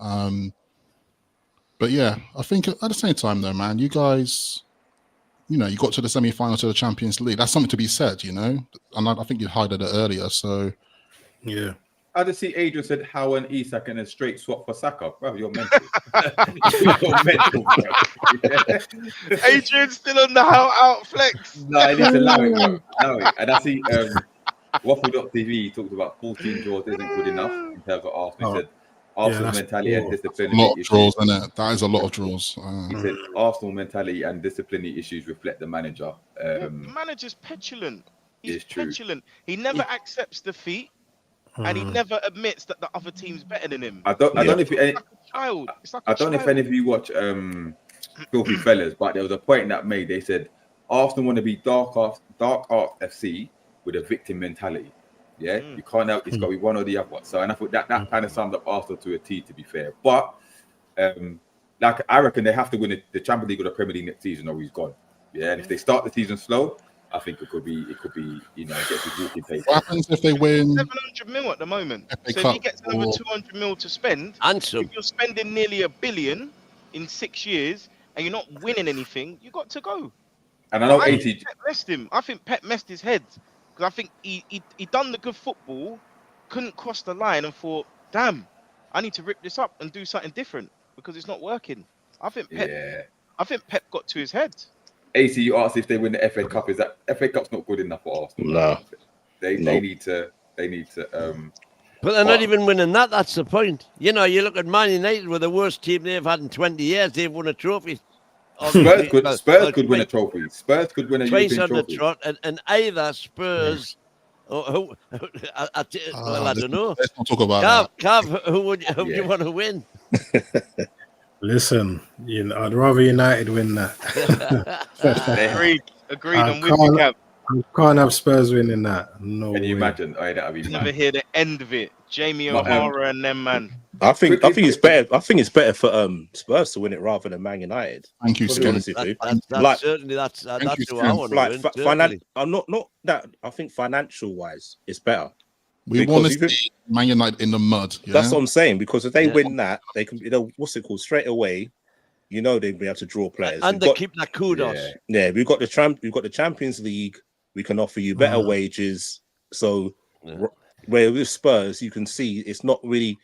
But yeah, I think at the same time though, man, you guys, you got to the semi-final to the Champions League. That's something to be said, And I think you highlighted it earlier. So yeah. I just see Adrian said Howe and Isak in a straight swap for Saka. Bro, you're mental. You're mental, bro. Adrian's still on the Howe out flex. No, I need to allow it, bro. Allow it. And I see Waffle.tv talked about 14 draws isn't good enough in terms of Arsenal. He said Arsenal mentality and discipline. A lot of draws, isn't it? That is a lot of draws. He said Arsenal mentality and disciplinary issues reflect the manager. The manager's petulant. He's true. petulant. He never accepts defeat. And he never admits that the other team's better than him. I don't know if it's like a child. I don't know if any of you watch Filthy Fellas, but there was a point that made. They said Arsenal want to be dark art FC with a victim mentality. Yeah, you can't help. It's got to be one or the other. So, and I thought that kind of summed up Arsenal to a T. To be fair, but like I reckon they have to win the Champions League or the Premier League next season, or he's gone. Yeah, and if they start the season slow, I think it could be, get his walking pace. What happens if they win 700 mil at the moment? So if he gets another 200 mil to spend, if you're spending nearly $1 billion in 6 years and you're not winning anything, you got to go. And I know Pep messed him. I think Pep messed his head because I think he done the good football, couldn't cross the line, and thought, damn, I need to rip this up and do something different because it's not working. I think Pep got to his head. AC, you asked if they win the FA Cup. Is that FA Cup's not good enough for Arsenal? No. They No. need to. But they're not even winning that. That's the point. You know, you look at Man United, were the worst team they've had in 20 years. They've won a trophy. Spurs could win a trophy. Spurs could win a twice European on the trophy. trot, and either Spurs or who? I don't know. Let's not talk about that. Cav, who do you want to win? Listen, I'd rather United win that. Agreed. I'm with you, Cav. I can't have Spurs winning that. No. Can you way. imagine? Oh, that'd be Never mad. hear the end of it. Jamie O'Hara and them, man. I think it's better. I think it's better for Spurs to win it rather than Man United. Thank you, To be Skin. honest with you. That's certainly that's who I want to win. Certainly. I'm not that. I think financial wise, it's better. We Because want to even- see Man United in the mud. Yeah? That's what I'm saying. Because if they Yeah. win that, they can. What's it called? Straight away, they'd be able to draw players. And they keep that kudos. Yeah, we've got the Champions League. We can offer you better wages. So where with Spurs, you can see it's not going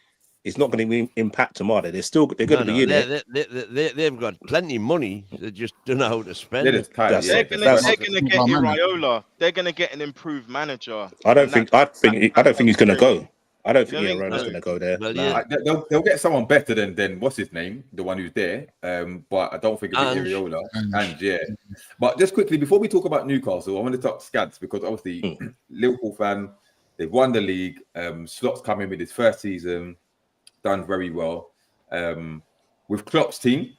to impact them, are they? They're going to be in it. They've got plenty of money. They just don't know how to spend They're it. just tight, That's yeah. They're That's- gonna get Iraola. They're gonna get an improved manager. I don't think he's going to go. I don't think You know what I mean? Iraola's going to go there. Well, Nah. yeah. They'll get someone better than what's his name, the one who's there. But I don't think it'll be Ange. Areola. And yeah. But just quickly before we talk about Newcastle, I want to talk Scads because obviously Liverpool fan, they've won the league. Slot's come in with his first season, done very well. With Klopp's team,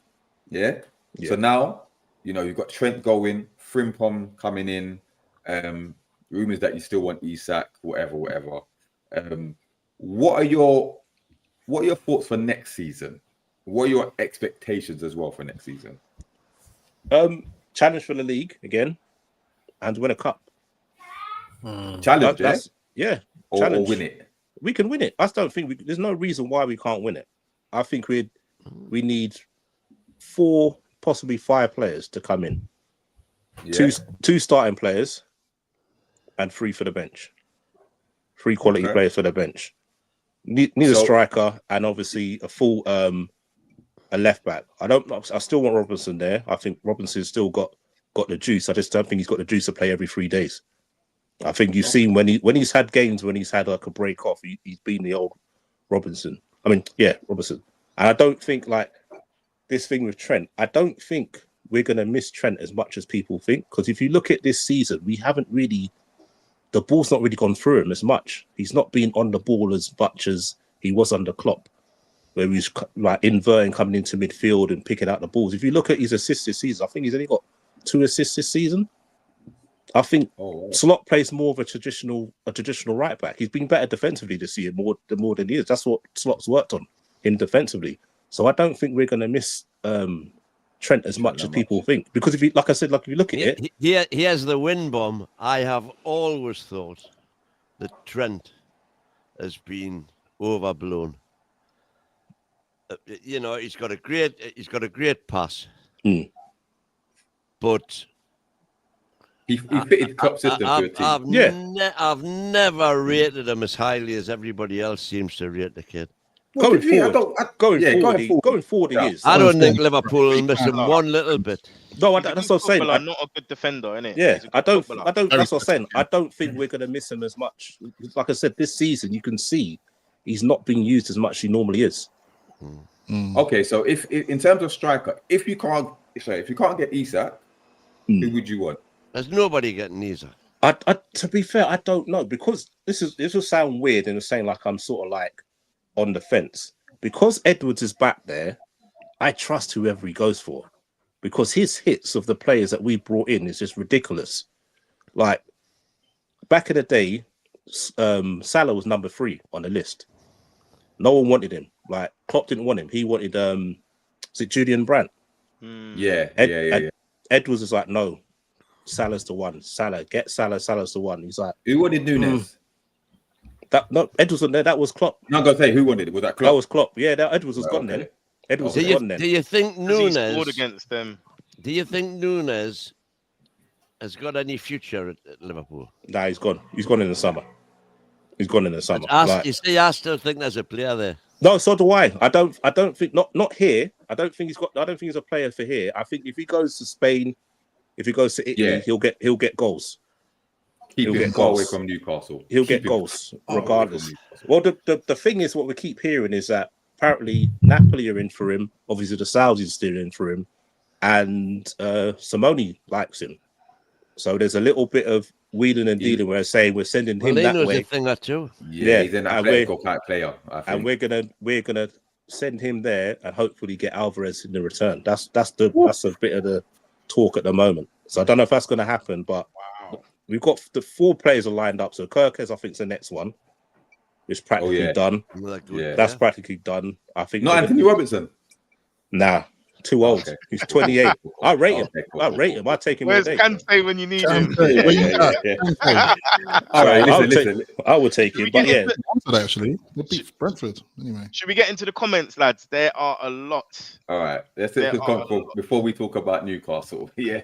yeah. So now you've got Trent going, Frimpong coming in. Rumors that you still want Isak, whatever. What are your thoughts for next season? What are your expectations as well for next season? Challenge for the league again, and win a cup. Challenge, yeah, or challenge. win it. We can win it. I don't think there's no reason why we can't win it. I think we need 4, possibly 5 players to come in. Yeah. Two starting players, and 3 for the bench. 3 quality players for the bench. Need a striker and obviously a full a left back. I still want Robinson there. I think Robinson's still got the juice. I just don't think he's got the juice to play every 3 days. I think you've seen when he's had games when he's had like a break off, he's been the old Robinson. Robinson. And I don't think like this thing with Trent, I don't think we're gonna miss Trent as much as people think. Because if you look at this season, the ball's not really gone through him as much. He's not been on the ball as much as he was under Klopp, where he's like inverting, coming into midfield and picking out the balls. If you look at his assists this season, I think he's only got 2 assists this season. I think Slot plays more of a traditional right back. He's been better defensively this year, more than he is. That's what Slot's worked on, him defensively. So I don't think we're going to miss Trent as much as people think, because if you look at it, he has the win bomb. I have always thought that Trent has been overblown. He's got a great pass, but he fitted Klopp's system to a team. I've never rated him as highly as everybody else seems to rate the kid. Going forward, he is. I don't think Liverpool will miss him one little bit. No, that's what I'm saying. I'm not a good defender, innit? Yeah, I don't. That's what I'm saying. I don't think we're going to miss him as much. Like I said, this season you can see he's not being used as much as he normally is. Okay, so if in terms of striker, if you can't get Isak, who would you want? There's nobody getting Isak. To be fair, I don't know, because this will sound weird in saying like I'm sort of like on the fence. Because Edwards is back there, I trust whoever he goes for, because his hits of the players that we brought in is just ridiculous. Like back in the day, Salah was number 3 on the list. No one wanted him. Like Klopp didn't want him. He wanted is it Julian Brandt? Yeah. Edwards is like, no, Salah's the one. Get Salah. Salah's the one. He's like, who wanted Nunes? Edwards wasn't there. That was Klopp. I'm not gonna say who wanted it. Was that Klopp? That was Klopp. Yeah, Edwards was gone then. Edwards was gone then. Do you think Nunes scored against them? Do you think Nunes has got any future at Liverpool? Nah, he's gone. He's gone in the summer. I still think there's a player there. No, so do I. I don't think not here. I don't think he's a player for here. I think if he goes to Spain, If he goes to Italy, he'll get goals. Keep He'll him get far goals. away from Newcastle. He'll Keep get him goals far away from regardless. Newcastle. Well, the thing is, what we keep hearing is that apparently Napoli are in for him. Obviously, the Saudis are still in for him, and Simone likes him. So there's a little bit of wheeling and dealing where saying we're sending him that Molino's way. a thing or two. Yeah, he's an athletic type player. I think. And we're gonna send him there and hopefully get Alvarez in the return. That's a bit of the talk at the moment. So I don't know if that's going to happen, but we've got the 4 players are lined up. So Kirkes, I think, is the next one. It's practically done. That's practically done. I think. Not Anthony Robinson. Nah, too old. Okay. He's 28. I rate him. I rate him. I take him. Where's Kante when you need him? All right, listen. I would take him, but yeah. Actually, they beat Brentford anyway. Should we get into the comments, lads? There are a lot. All right, let's take the before we talk about Newcastle. Yeah.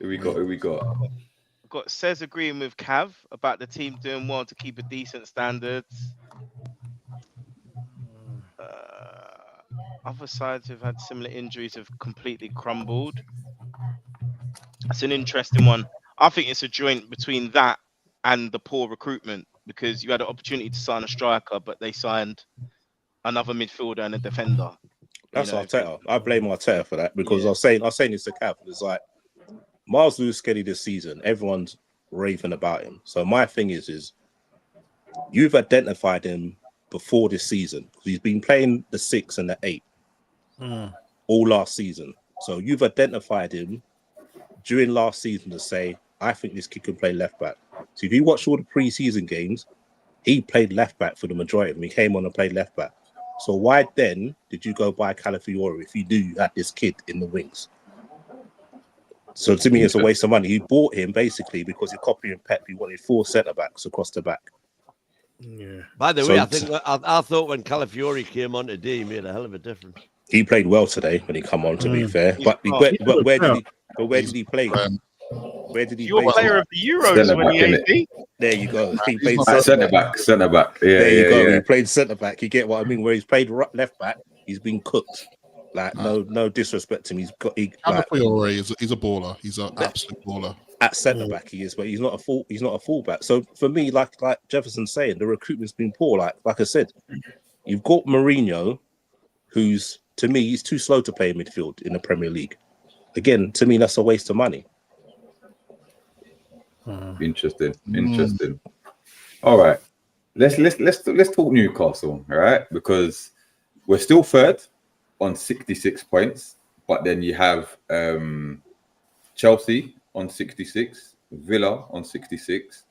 Who we got? Got Says agreeing with Cav about the team doing well to keep a decent standards. Other sides who've had similar injuries have completely crumbled. That's an interesting one. I think it's a joint between that and the poor recruitment, because you had an opportunity to sign a striker, but they signed another midfielder and a defender. That's Arteta. I blame Arteta for that, because I was saying this to Cav. It's like Miles Lewis Skelly this season, everyone's raving about him. So my thing is you've identified him before this season. He's been playing the 6 and the 8 all last season. So you've identified him during last season to say, I think this kid can play left back. So if you watch all the pre-season games, he played left back for the majority of them. He came on and played left back. So why then did you go buy Calafiori if you knew you had this kid in the wings? So to me, it's a waste of money. You bought him basically because you're copying Pep. You wanted 4 centre-backs across the back. Yeah. By the way, I thought when Calafiori came on today, he made a hell of a difference. He played well today when he come on, to be fair. But where did he play? Where did he play? Your player of the Euros when he There you go. He played centre back. Yeah, there you go. He played centre back. You get what I mean? Where he's played left back, he's been cooked. Like no disrespect to him. He's a baller. He's an absolute baller. At centre back he is, but he's not a fullback. So for me, like Jefferson's saying, the recruitment's been poor. Like I said, you've got Mourinho, who's, to me, he's too slow to play midfield in the Premier League. Again, to me, that's a waste of money. Interesting. All right, let's talk Newcastle, all right? Because we're still third on 66 points, but then you have Chelsea on 66, Villa on 66,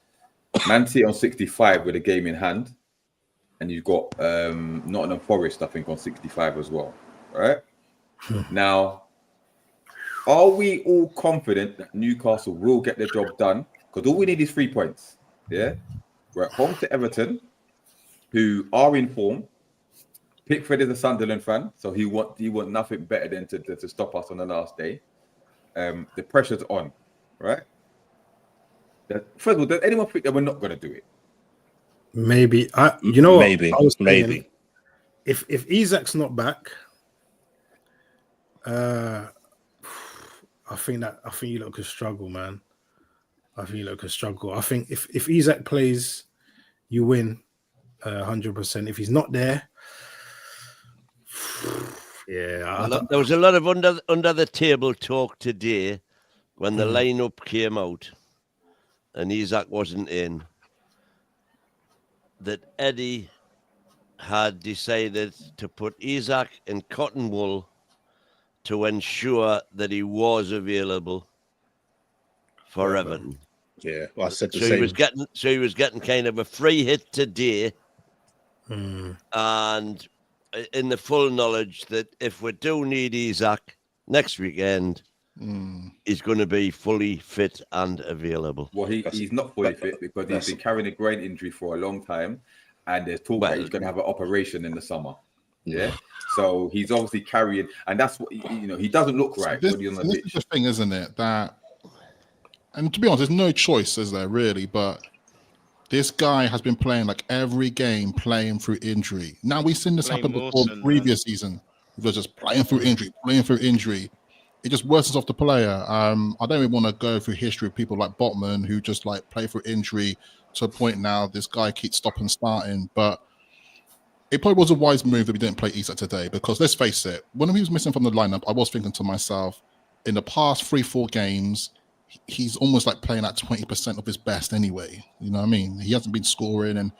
Man City on 65 with a game in hand, and you've got Nottingham Forest, I think, on 65 as well, right? Now, are we all confident that Newcastle will get the job done? Because all we need is 3 points, yeah? We're at home to Everton, who are in form. Pickford is a Sunderland fan, so he want nothing better than to stop us on the last day. The pressure's on, right? First of all, does anyone think that we're not going to do it? Maybe. Maybe. If Isak's not back, I think you lot could struggle, man. I think if Isak plays, you win 100%. If he's not there, yeah. There was a lot of under the table talk today when the lineup came out and Isak wasn't in, that Eddie had decided to put Isak in cotton wool to ensure that he was available for Everton. Yeah, well, I said the same. He was getting kind of a free hit today, and in the full knowledge that if we do need Isak next weekend, he's going to be fully fit and available. Well, he's not fully fit because he's been carrying a groin injury for a long time, and there's talk that he's going to have an operation in the summer. Yeah, so he's obviously carrying, and that's what he doesn't look right when he's on the pitch. This is the thing, isn't it? That, and to be honest, there's no choice, is there really? But this guy has been playing like every game, playing through injury. Now we've seen this happen before the previous season, They're just playing through injury. It just worsens off the player. I don't even want to go through history of people like Botman who just like play through injury to a point now. This guy keeps stopping starting, but it probably was a wise move that we didn't play Isak today because let's face it, when he was missing from the lineup, I was thinking to myself, in the past 3-4 games, he's almost like playing at 20% of his best anyway. You know what I mean? He hasn't been scoring and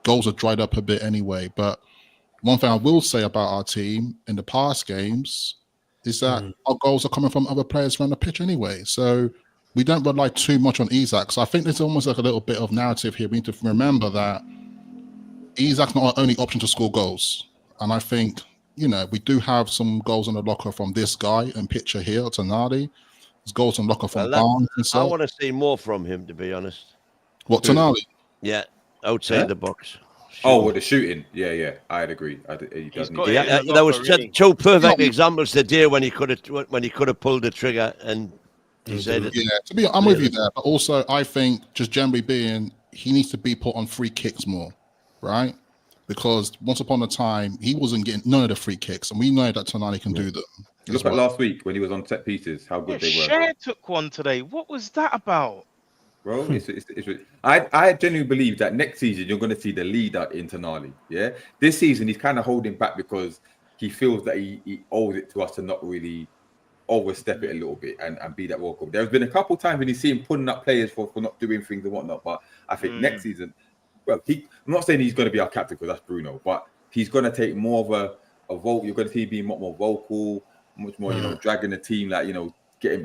goals have dried up a bit anyway. But one thing I will say about our team in the past games is that our goals are coming from other players around the pitch anyway. So we don't rely too much on Isak. So I think there's almost like a little bit of narrative here. We need to remember that Isak's not our only option to score goals. And I think, you know, we do have some goals in the locker from this guy and picture here, Tonali. There's goals in the locker from Barnes and so. I want to see more from him, to be honest. What, Tonali? Yeah, outside the box. Oh, with the shooting. Yeah. I'd agree. There was two perfect examples today when he could have pulled the trigger and decided. Yeah, I'm with you there. But also, I think just generally being, he needs to be put on free kicks more. Right? Because once upon a time, he wasn't getting none of the free kicks, and we know that Tonali can do them. Look at last week when he was on set pieces, how good they were. Cher took one today. What was that about? Bro, I genuinely believe that next season you're going to see the leader in Tonali. Yeah, this season he's kind of holding back because he feels that he owes it to us to not really overstep it a little bit and be that welcome. There's been a couple times when you see him pulling up players for not doing things and whatnot, but I think next season. Well, I'm not saying he's going to be our captain because that's Bruno, but he's going to take more of a vote. You're going to see him being much more vocal, much more, dragging the team, like, getting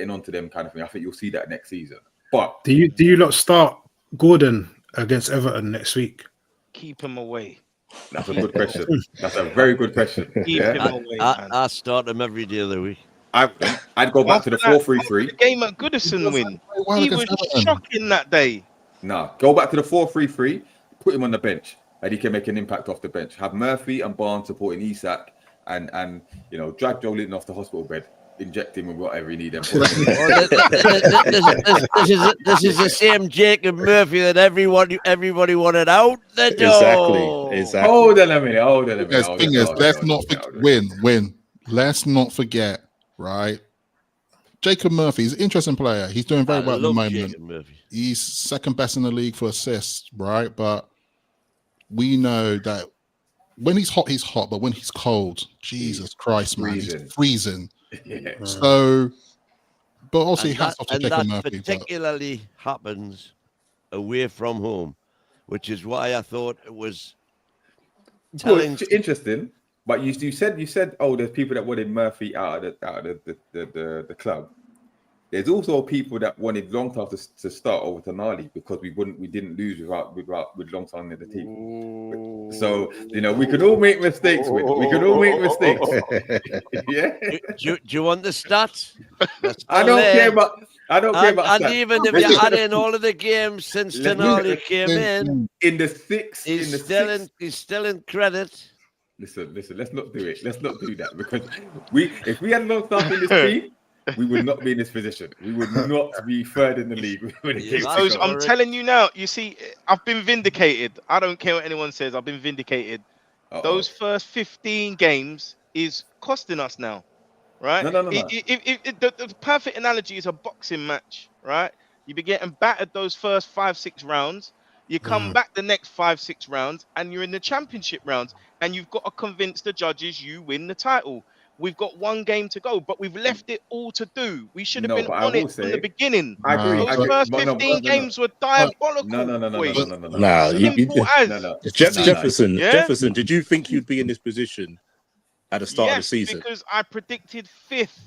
onto them kind of thing. I think you'll see that next season. But do you not start Gordon against Everton next week? Keep him away. That's a good question. That's a very good question. Keep him away, man. I start him every day of the week. I'd go back to the 4-3-3. The game at Goodison win. He was shocking that day. Nah, go back to the 4-3-3, put him on the bench, and he can make an impact off the bench. Have Murphy and Barnes supporting Isak, and drag Joe Linton off the hospital bed, inject him with whatever he needs. This is the same Jacob Murphy that everybody wanted out the door. Exactly. Hold on a minute. Let's not win. Let's not forget, right? Jacob Murphy is an interesting player. He's doing very well at the moment. He's second best in the league for assists, right? But we know that when he's hot, but when he's cold, Jesus Christ, man, he's freezing. Yeah. So, but also he has to Jacob Murphy. Particularly happens away from home, which is why I thought it was interesting. But you said, oh, there's people that wanted Murphy out of the club. There's also people that wanted Longstaff to start over Tonali because we didn't lose with Longstaff in the team. Ooh. So we can all make mistakes. We can all make mistakes. Yeah. Do you want the stats? I don't care about and even if you add in all of the games since Tonali came in the sixth, he's still in credit. Listen. Let's not do it. Let's not do that because if we had Longstaff in this team, we would not be in this position. We would not be third in the league. I'm telling you now. You see, I've been vindicated. I don't care what anyone says. I've been vindicated. Those first 15 games is costing us now, right? No. The perfect analogy is a boxing match, right? You be getting battered those first 5-6 rounds. You come back the next 5-6 rounds, and you're in the championship rounds, and you've got to convince the judges you win the title. We've got one game to go, but we've left it all to do. We should have been on it from the beginning. I agree. Those first 15 games were diabolical. No. Jefferson, did you think you'd be in this position at the start of the season? Because I predicted 5th.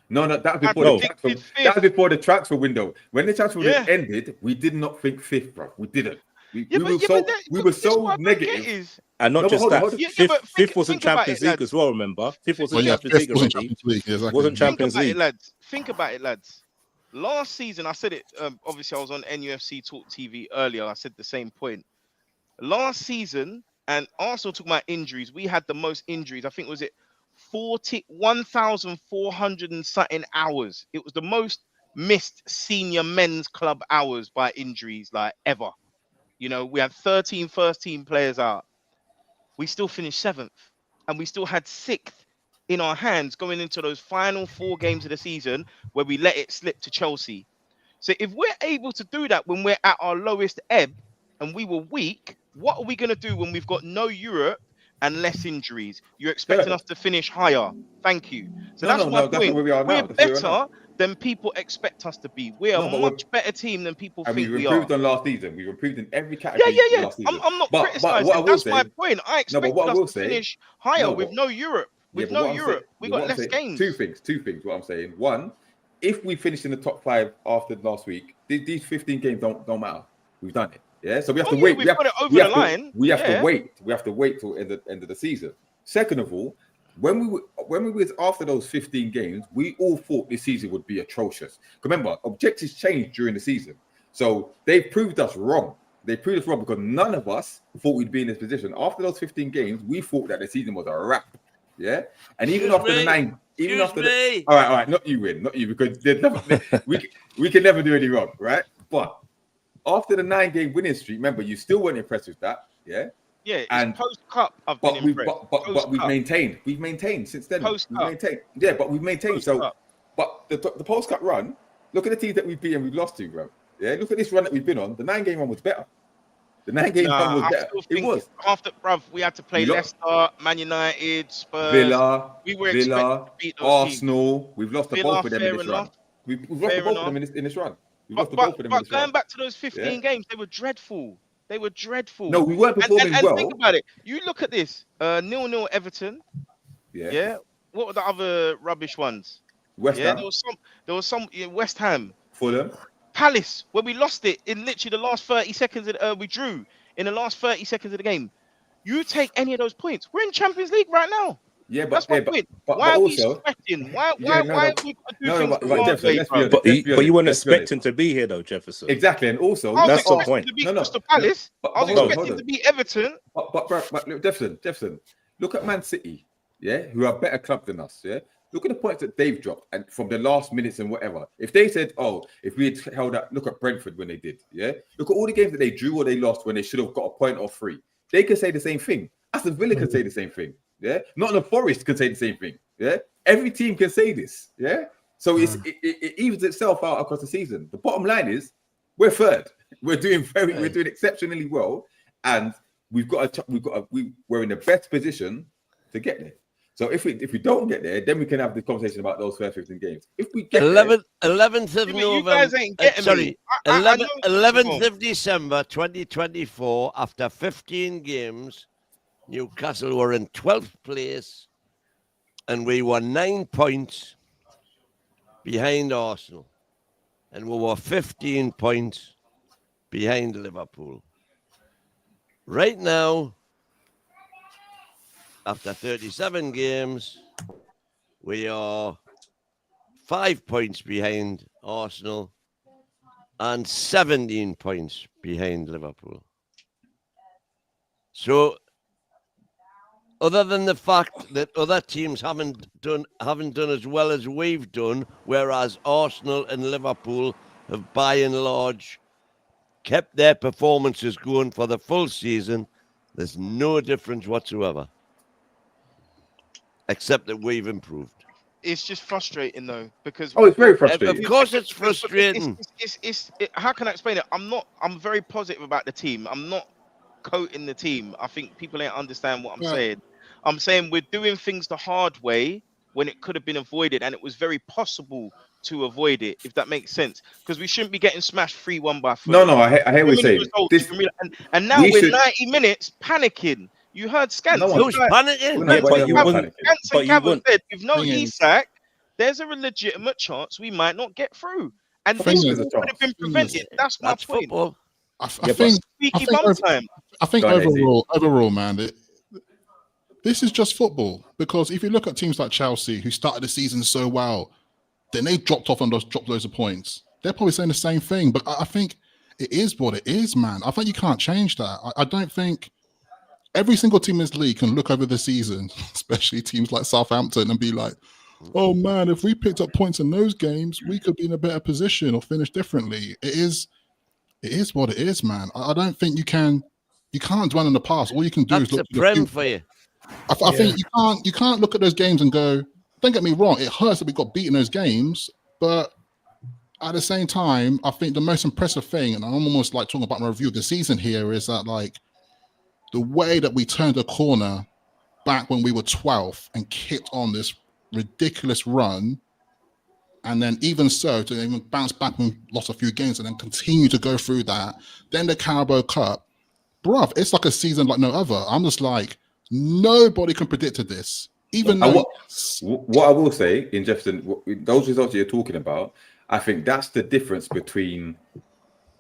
No, that was before the transfer window. When the transfer window ended, we did not think 5th, bro. We didn't. We were so negative. And not just that. Fifth wasn't Champions League as well, remember? Fifth wasn't Champions League. Wasn't Champions League. Think about it, lads. Last season, I said it, obviously I was on NUFC Talk TV earlier. I said the same point. Last season, and Arsenal talking about injuries, we had the most injuries. I think, was it 1,400 and something hours. It was the most missed senior men's club hours by injuries like ever. We had 13 first team players out. We still finished 7th, and we still had 6th in our hands going into those final 4 games of the season where we let it slip to Chelsea. So if we're able to do that when we're at our lowest ebb and we were weak, what are we going to do when we've got no Europe and less injuries? You're expecting us to finish higher. Thank you. So that's my That's point. not where we are now. We're better than people expect us to be. We're a much better team than people think we are. We've improved on last season. We've improved in every category. Yeah. Last season. I'm not criticizing. What I will That's say, my point. I expect us to finish higher with no Europe. With no Europe, we got less games. Two things. What I'm saying. One, if we finish in the top 5 after last week, these 15 games don't matter. We've done it. Yeah. So we have to wait. We have to wait. We have to wait till end of the season. Second of all, when we was after those 15 games, we all thought this season would be atrocious. Remember, objectives changed during the season, so they've proved us wrong. They proved us wrong because none of us thought we'd be in this position. After those 15 games, we thought that the season was a wrap. Yeah, and even after the 9, all right, not you, because we can never do any wrong, right? But after the 9-game winning streak, remember, you still weren't impressed with that, yeah. Yeah, and post cup, but we've maintained since then. We've maintained. So, but the post cup run, look at the teams that we've beaten, we've lost to, bro. Yeah, look at this run that we've been on. The 9-game run was better. The 9-game run was better. It was. After, bruv, we had to play Leicester, Man United, Spurs, Villa, expected to beat those Arsenal. Teams. We've lost to both of them in this run. We've lost to both of them in this run. But going back to those 15 games, they were dreadful. They were dreadful. No, we weren't performing well. And think about it. You look at this. 0-0 Everton. Yeah. What were the other rubbish ones? West Ham. There was some West Ham. Fulham. Palace, where we lost it in literally the last 30 seconds. We drew in the last 30 seconds of the game. You take any of those points. We're in Champions League right now. Yeah, but that's my point. Why are we expecting? Why are we doing things? But you weren't expecting to be here though, Jefferson. Exactly, and also that's the point. To beat Crystal Palace. I was expecting to beat Everton. But Jefferson, look at Man City, who are a better club than us. Yeah, look at the points that they've dropped and from the last minutes and whatever. If they said, if we had held up, look at Brentford when they did. Yeah, look at all the games that they drew or they lost when they should have got a point or 3. They could say the same thing. Aston Villa could say the same thing. Yeah, Nottingham Forest can say the same thing. Yeah, every team can say this. Yeah, so it evens itself out across the season. The bottom line is we're third. We're doing exceptionally well, and we're in the best position to get there. So if we don't get there, then we can have the conversation about those first 15 games. If we get 11th of November, 11th of December 2024, after 15 games. Newcastle were in 12th place and we were 9 points behind Arsenal and we were 15 points behind Liverpool. Right now, after 37 games, we are 5 points behind Arsenal and 17 points behind Liverpool. So, other than the fact that other teams haven't done as well as we've done, whereas Arsenal and Liverpool have by and large kept their performances going for the full season, there's no difference whatsoever. Except that we've improved. It's just frustrating though, because it's very frustrating. Of course it's frustrating. How can I explain it? I'm very positive about the team. I'm not coating the team. I think people ain't understand what I'm saying. I'm saying we're doing things the hard way when it could have been avoided, and it was very possible to avoid it, if that makes sense. Because we shouldn't be getting smashed 3-1 by Fulham. No, I hear what you're saying. And now we're 90 minutes panicking. You heard Scans. Who's panicking? But you said, with no Isak, there's a legitimate chance we might not get through. And this would have been prevented. That's my point. Football. I think overall, man, this is just football. Because if you look at teams like Chelsea, who started the season so well, then they dropped loads of points. They're probably saying the same thing. But I think it is what it is, man. I think you can't change that. I don't think every single team in this league can look over the season, especially teams like Southampton, and be like, oh man, if we picked up points in those games, we could be in a better position or finish differently. It is what it is, man. I don't think you can't dwell in the past. All you can do is look for you. I think you can't look at those games and go, don't get me wrong, it hurts that we got beaten those games, but at the same time, I think the most impressive thing, and I'm almost like talking about my review of the season here, is that like the way that we turned a corner back when we were 12th and kicked on this ridiculous run, and then even so to even bounce back and lost a few games and then continue to go through that, then the Carabao Cup, bruv, it's like a season like no other. I'm just like, nobody can predict this. Even though what I will say in Jefferson, those results you're talking about, I think that's the difference between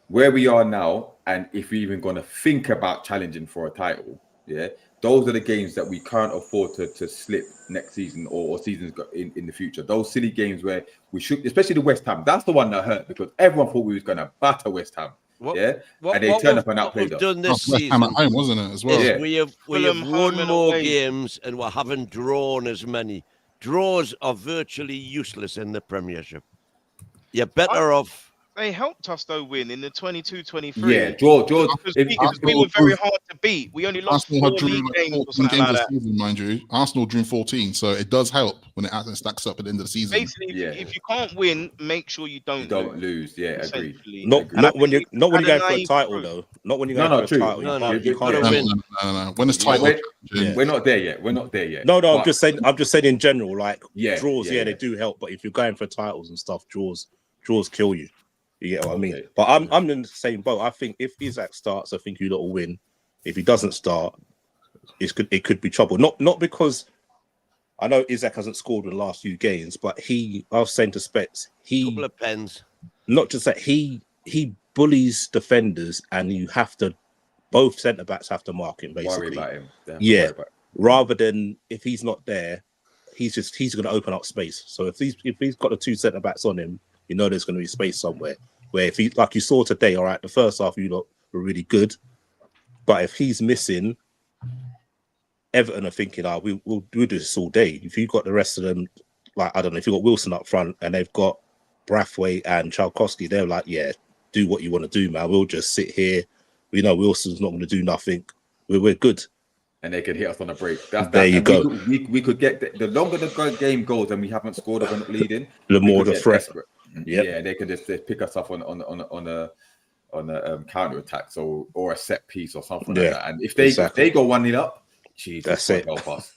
where we are now and if we're even going to think about challenging for a title. Yeah, those are the games that we can't afford to slip next season or seasons in the future. Those silly games where we should, especially the West Ham, that's the one that hurt because everyone thought we was going to batter West Ham. And they turned up and outplayed us. Done this West Ham season, at home, wasn't it, as well? Yeah. we have won more games and we haven't drawn as many. Draws are virtually useless in the Premiership. You're better off. They helped us though win in the 22-23. Yeah, draw. Because we were very hard to beat. We only lost 4 league games or something like that. Season, mind you. Arsenal drew 14, so it does help when it actually stacks up at the end of the season. Basically, if you can't win, make sure you don't lose. Yeah, agreed. Not when you're going for a title though. Not when you're going for a title. You can't win. No. When it's title, we're not there yet. We're not there yet. No. I'm just saying in general. Like draws, they do help. But if you're going for titles and stuff, draws kill you. You get what I mean? Okay. But I'm in the same boat. I think if Isak starts, I think you lot will win. If he doesn't start, it could be trouble. Not because I know Isak hasn't scored in the last few games, but I was saying to Specs, couple of pens. Not just that he bullies defenders, and you have to both centre backs have to mark him basically. Worry about him. Rather than if he's not there, he's going to open up space. So if he's got the 2 centre backs on him, you know there's going to be space somewhere. Where if he, like you saw today, all right, the first half you lot were really good, but if he's missing, Everton are thinking, we'll do this all day. If you've got the rest of them, like I don't know, if you've got Wilson up front and they've got Brathwaite and Tchaikovsky, they're like, yeah, do what you want to do, man. We'll just sit here. We know Wilson's not going to do nothing. We're good. And they can hit us on a break. There you go. We could get the longer the game goes and we haven't scored or we're not leading, the more the threat. Yeah, they can just pick us up on a counter attack, or a set piece or something like that. And if they go 1-0 up, Jesus, that's it. Help us.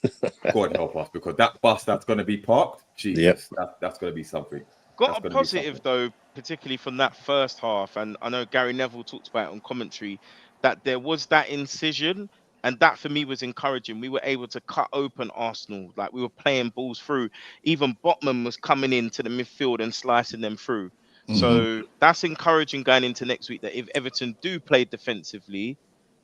God help us, because that bus that's going to be parked, Jesus, that's going to be something. Got a positive though, particularly from that first half, and I know Gary Neville talked about it on commentary, that there was that incision. And that for me was encouraging. We were able to cut open Arsenal. Like we were playing balls through. Even Botman was coming into the midfield and slicing them through. Mm-hmm. So that's encouraging going into next week, that if Everton do play defensively,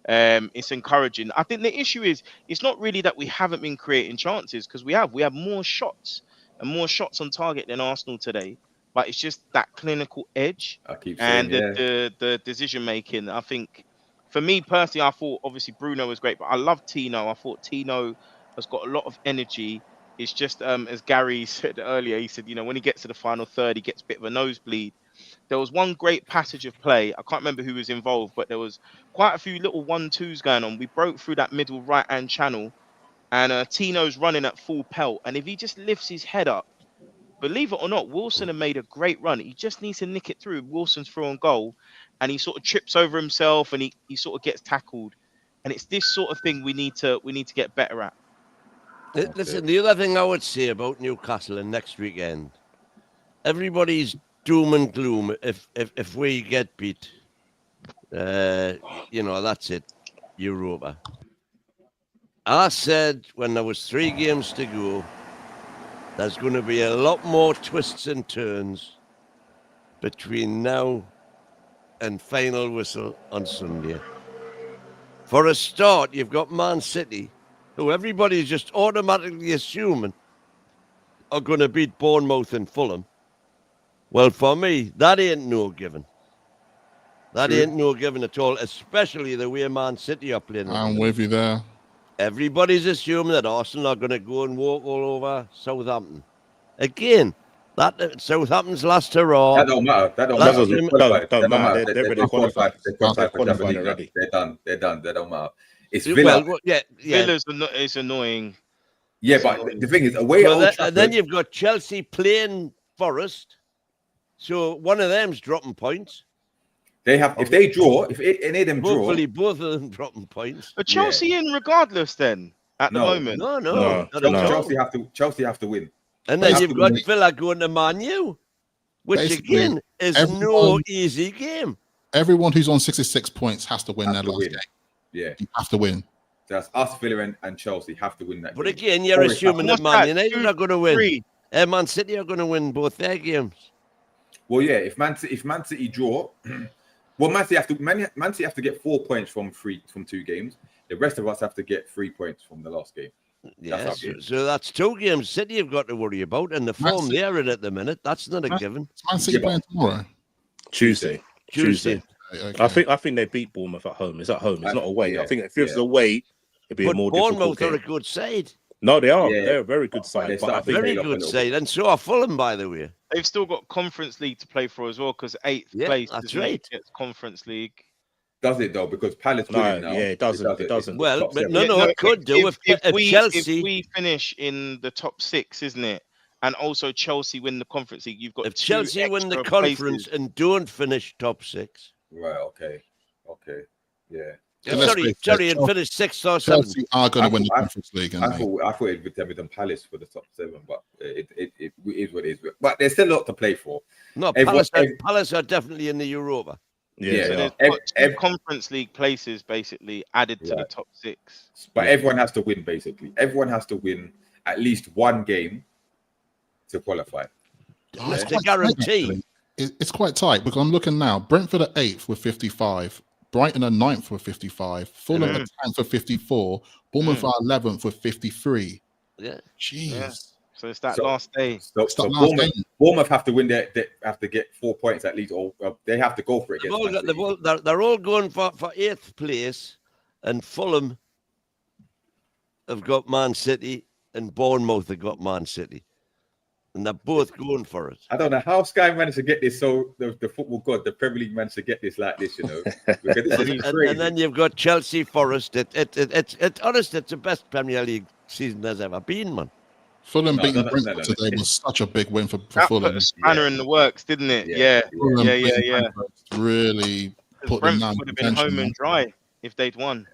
it's encouraging. I think the issue is it's not really that we haven't been creating chances, because we have more shots and more shots on target than Arsenal today. But it's just that clinical edge the decision making. I think. For me personally, I thought obviously Bruno was great, but I love Tino. I thought Tino has got a lot of energy. It's just as Gary said earlier, he said, when he gets to the final third, he gets a bit of a nosebleed. There was one great passage of play. I can't remember who was involved, but there was quite a few little 1-2s going on. We broke through that middle right-hand channel, and Tino's running at full pelt. And if he just lifts his head up, believe it or not, Wilson had made a great run. He just needs to nick it through. Wilson's through on goal. And he sort of trips over himself, and he sort of gets tackled. And it's this sort of thing we need to get better at. Listen, the other thing I would say about Newcastle and next weekend, everybody's doom and gloom if we get beat. That's it, Europa. I said when there was 3 games to go, there's going to be a lot more twists and turns between now and final whistle on Sunday. For a start, you've got Man City, who everybody's just automatically assuming are going to beat Bournemouth and Fulham. Well, for me, that ain't no given. That ain't no given at all, especially the way Man City are playing. I'm with you there. Everybody's assuming that Arsenal are going to go and walk all over Southampton. Again, that Southampton's last hurrah. That don't matter. That don't matter. Don't matter. They're already qualified. They're done. They don't matter. It's Villa. Well, yeah. It's annoying. Yeah, It's but annoying. the thing is, away Well, at Old and Trafford, then you've got Chelsea playing Forest. So one of them's dropping points. they have. If they draw, if any of them draw, Hopefully, both of them dropping points. But Chelsea in regardless then at the No. moment. No, No, not at all. Chelsea have to win. And then They have you've to got win. Villa going to Man U, which Basically, again is no everyone- easy game. Everyone who's on 66 points has to win Have their to last win. game. Yeah, You have to win. so that's us, Villa, and Chelsea have to win that. But game. again, you're Forest assuming have that to What's Man that? United 2, are going to win. 3. Man City are going to win both their games. Well, yeah. If Man City draw, well, Man City have to get 4 points from 2 games. The rest of us have to get 3 points from the last game. Yeah, how it so that's 2 games City have got to worry about, and the Man form City- they're in at the minute, that's not a given. Man City Yeah, but- playing tomorrow. Tuesday. Tuesday. Okay. I think they beat Bournemouth at home. It's at home. It's not away. Yeah, I think if it was yeah. away, it'd be But a more difficult Bournemouth are a game. good side. No, they are. Yeah. They're a very good They side. But I start think Very paid off a good little side. bit. And so are Fulham, by the way. They've still got Conference League to play for as well because 8th Yeah, place that's isn't it? right. It's Conference League. Does it though? Because Palace No, winning now. yeah, it doesn't. It doesn't. It's Well, top but 7. no, it could do if Chelsea. If we finish in the top 6, isn't it? And also Chelsea win the Conference League. You've got If 2 Chelsea win the extra conference places. and don't finish top 6. Right. Okay. Yeah. So let's Sorry, face it, and Chelsea- finish 6th or 7th. Chelsea are going to win the I- Conference League. I thought it would have been Palace for the top 7, but it is what it is. But there's still a lot to play for. No, Everyone- Palace are definitely in the Europa. Yeah, Yeah. So they there's are. got 2 Conference League places basically added to the Right. top 6. But everyone has to win, basically. Everyone has to win at least one game to qualify. It's To quite tight, guarantee. actually. It's quite tight because I'm looking now. Brentford at 8th with 55. Brighton are 9th with 55. Fulham are 10th with 54. Bournemouth are 11th with 53. Yeah. Jeez. Yeah. So it's that So- last day. So It's that last game. Bournemouth have to win they have to get 4 points at least, or they have to go for it. They're against all, Man City. they're all going for 8th place, and Fulham have got Man City, and Bournemouth have got Man City. And they're both going for it. I don't know how Sky managed to get this. So the football god, the Premier League managed to get this like this, Because this is crazy. And then you've got Chelsea Forest. Honestly, it's the best Premier League season there's ever been, man. Fulham No, beating no, Brentford no. today was such a big win for That Fulham. put a spanner in the works, didn't it? Yeah. Fulham Yeah. beating Brentford really put them Brentford down. would have been home and dry if they'd won.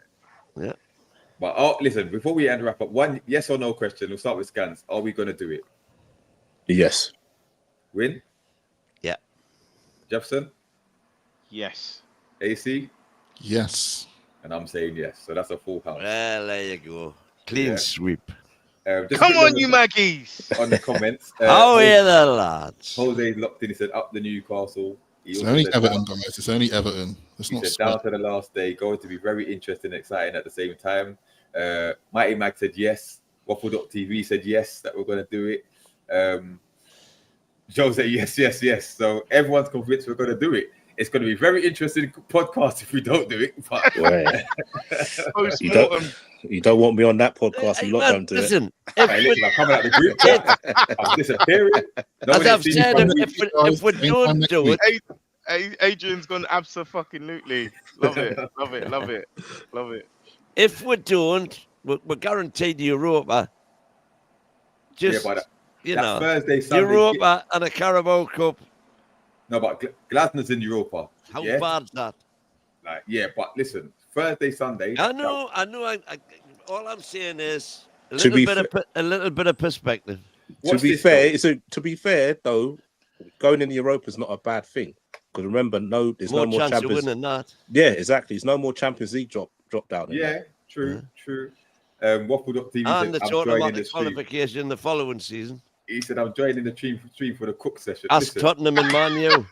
But listen, before we end wrap up, one yes or no question. We'll start with Scans. Are we going to do it? Yes. Win? Yeah. Jefferson? Yes. AC? Yes. And I'm saying yes. So that's a full house. Well, there you go. Clean Yeah. sweep. Just Come quick on, look you Maggies. on the comments. How are the lads? Jose locked in. He said up the Newcastle. He It's also only said Everton, down- guys. It's only Everton. It's He not said down Spurs. to the last day, going to be very interesting and exciting at the same time. Mighty Mag said yes. Waffle.tv said yes, that we're going to do it. Joe said yes. So everyone's convinced we're going to do it. It's going to be a very interesting podcast if we don't do it. But Right. Post-mortem. You don't want me on that podcast. Hey, You lot man, don't do it. listen, hey, listen, I'm coming out the group chat. I'm disappearing. No as one I've has seen me said, from if we don't do it, Adrian's gone abso-fucking-lutely. Love it. if we don't, we're guaranteed Europa. Just, Yeah, but you that know, Thursday, Sunday. Europa and a Carabao Cup. No, but Glasnow's in Europa. How yeah? bad's that? Like, yeah, but listen, Thursday, Sunday. I know. All I'm saying is a To little be bit of perspective. To be fair, though, going in Europa is not a bad thing. Because remember, there's More no more chance of Champions. winning that. Yeah, exactly. There's no more Champions League drop down. in Yeah, there. true. Waffle.tv And said, it's I'm joining the automatic stream. qualification the following season. He said, I'm joining the stream for the cook session. Ask Listen, Tottenham and Man U.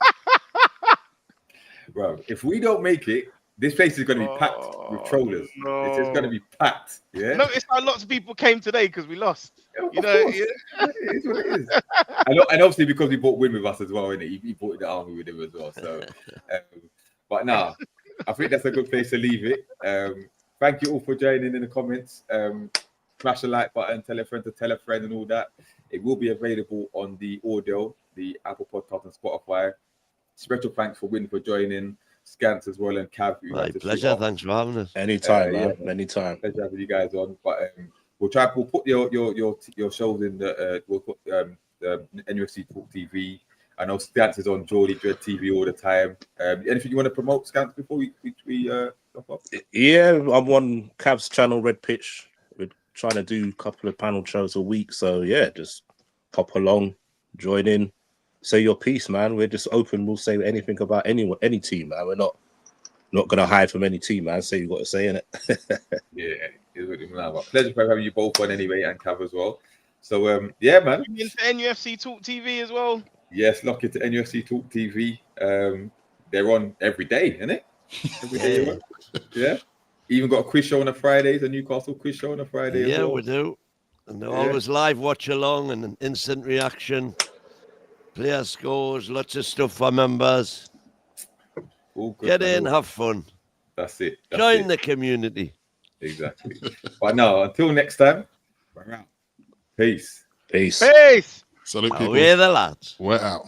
bro, if we don't make it, this place is going to be packed with trollers. No. It's just going to be packed. Yeah. Notice how lots of people came today because we lost. Of You know, course. It is what it is. And obviously because he bought Win with us as well, innit? He bought the army with him as well. So, but nah, I think that's a good place to leave it. Thank you all for joining in the comments. Smash the like button, tell a friend to tell a friend, and all that. It will be available on the audio, the Apple Podcast and Spotify. Special thanks for Win for joining. Scants as well and Cav. who My had to shoot pleasure. off. Thanks for having us. Anytime, Yeah, man. Anytime. Pleasure having you guys on. But we'll put your shows in the we'll put NUFC Talk TV. I know Scants is on Geordie Dread TV all the time. Anything you want to promote, Scants, before we stop off? Yeah, I'm on Cav's channel, Red Pitch. We're trying to do a couple of panel shows a week. So, yeah, just pop along, join in, say your piece, man. We're just open. We'll say anything about anyone, any team, man. We're not going to hide from any team, man. Say you got to say in it. Yeah, pleasure for having you both on anyway, and Cav as well. So, yeah, man. You into NUFC Talk TV as well? Yes, lock into NUFC Talk TV. They're on every day, isn't it? Every day. You're on. Yeah. Even got a quiz show on a Friday, a Newcastle quiz show on a Friday. Yeah, as well. we do. And always live watch along and an instant reaction. Player scores, lots of stuff for members. All good, Get man. in, have fun. That's it. Join the community. Exactly. But no, until next time, we're out. Peace. Peace. Peace. Salute people. Away the lads. We're out.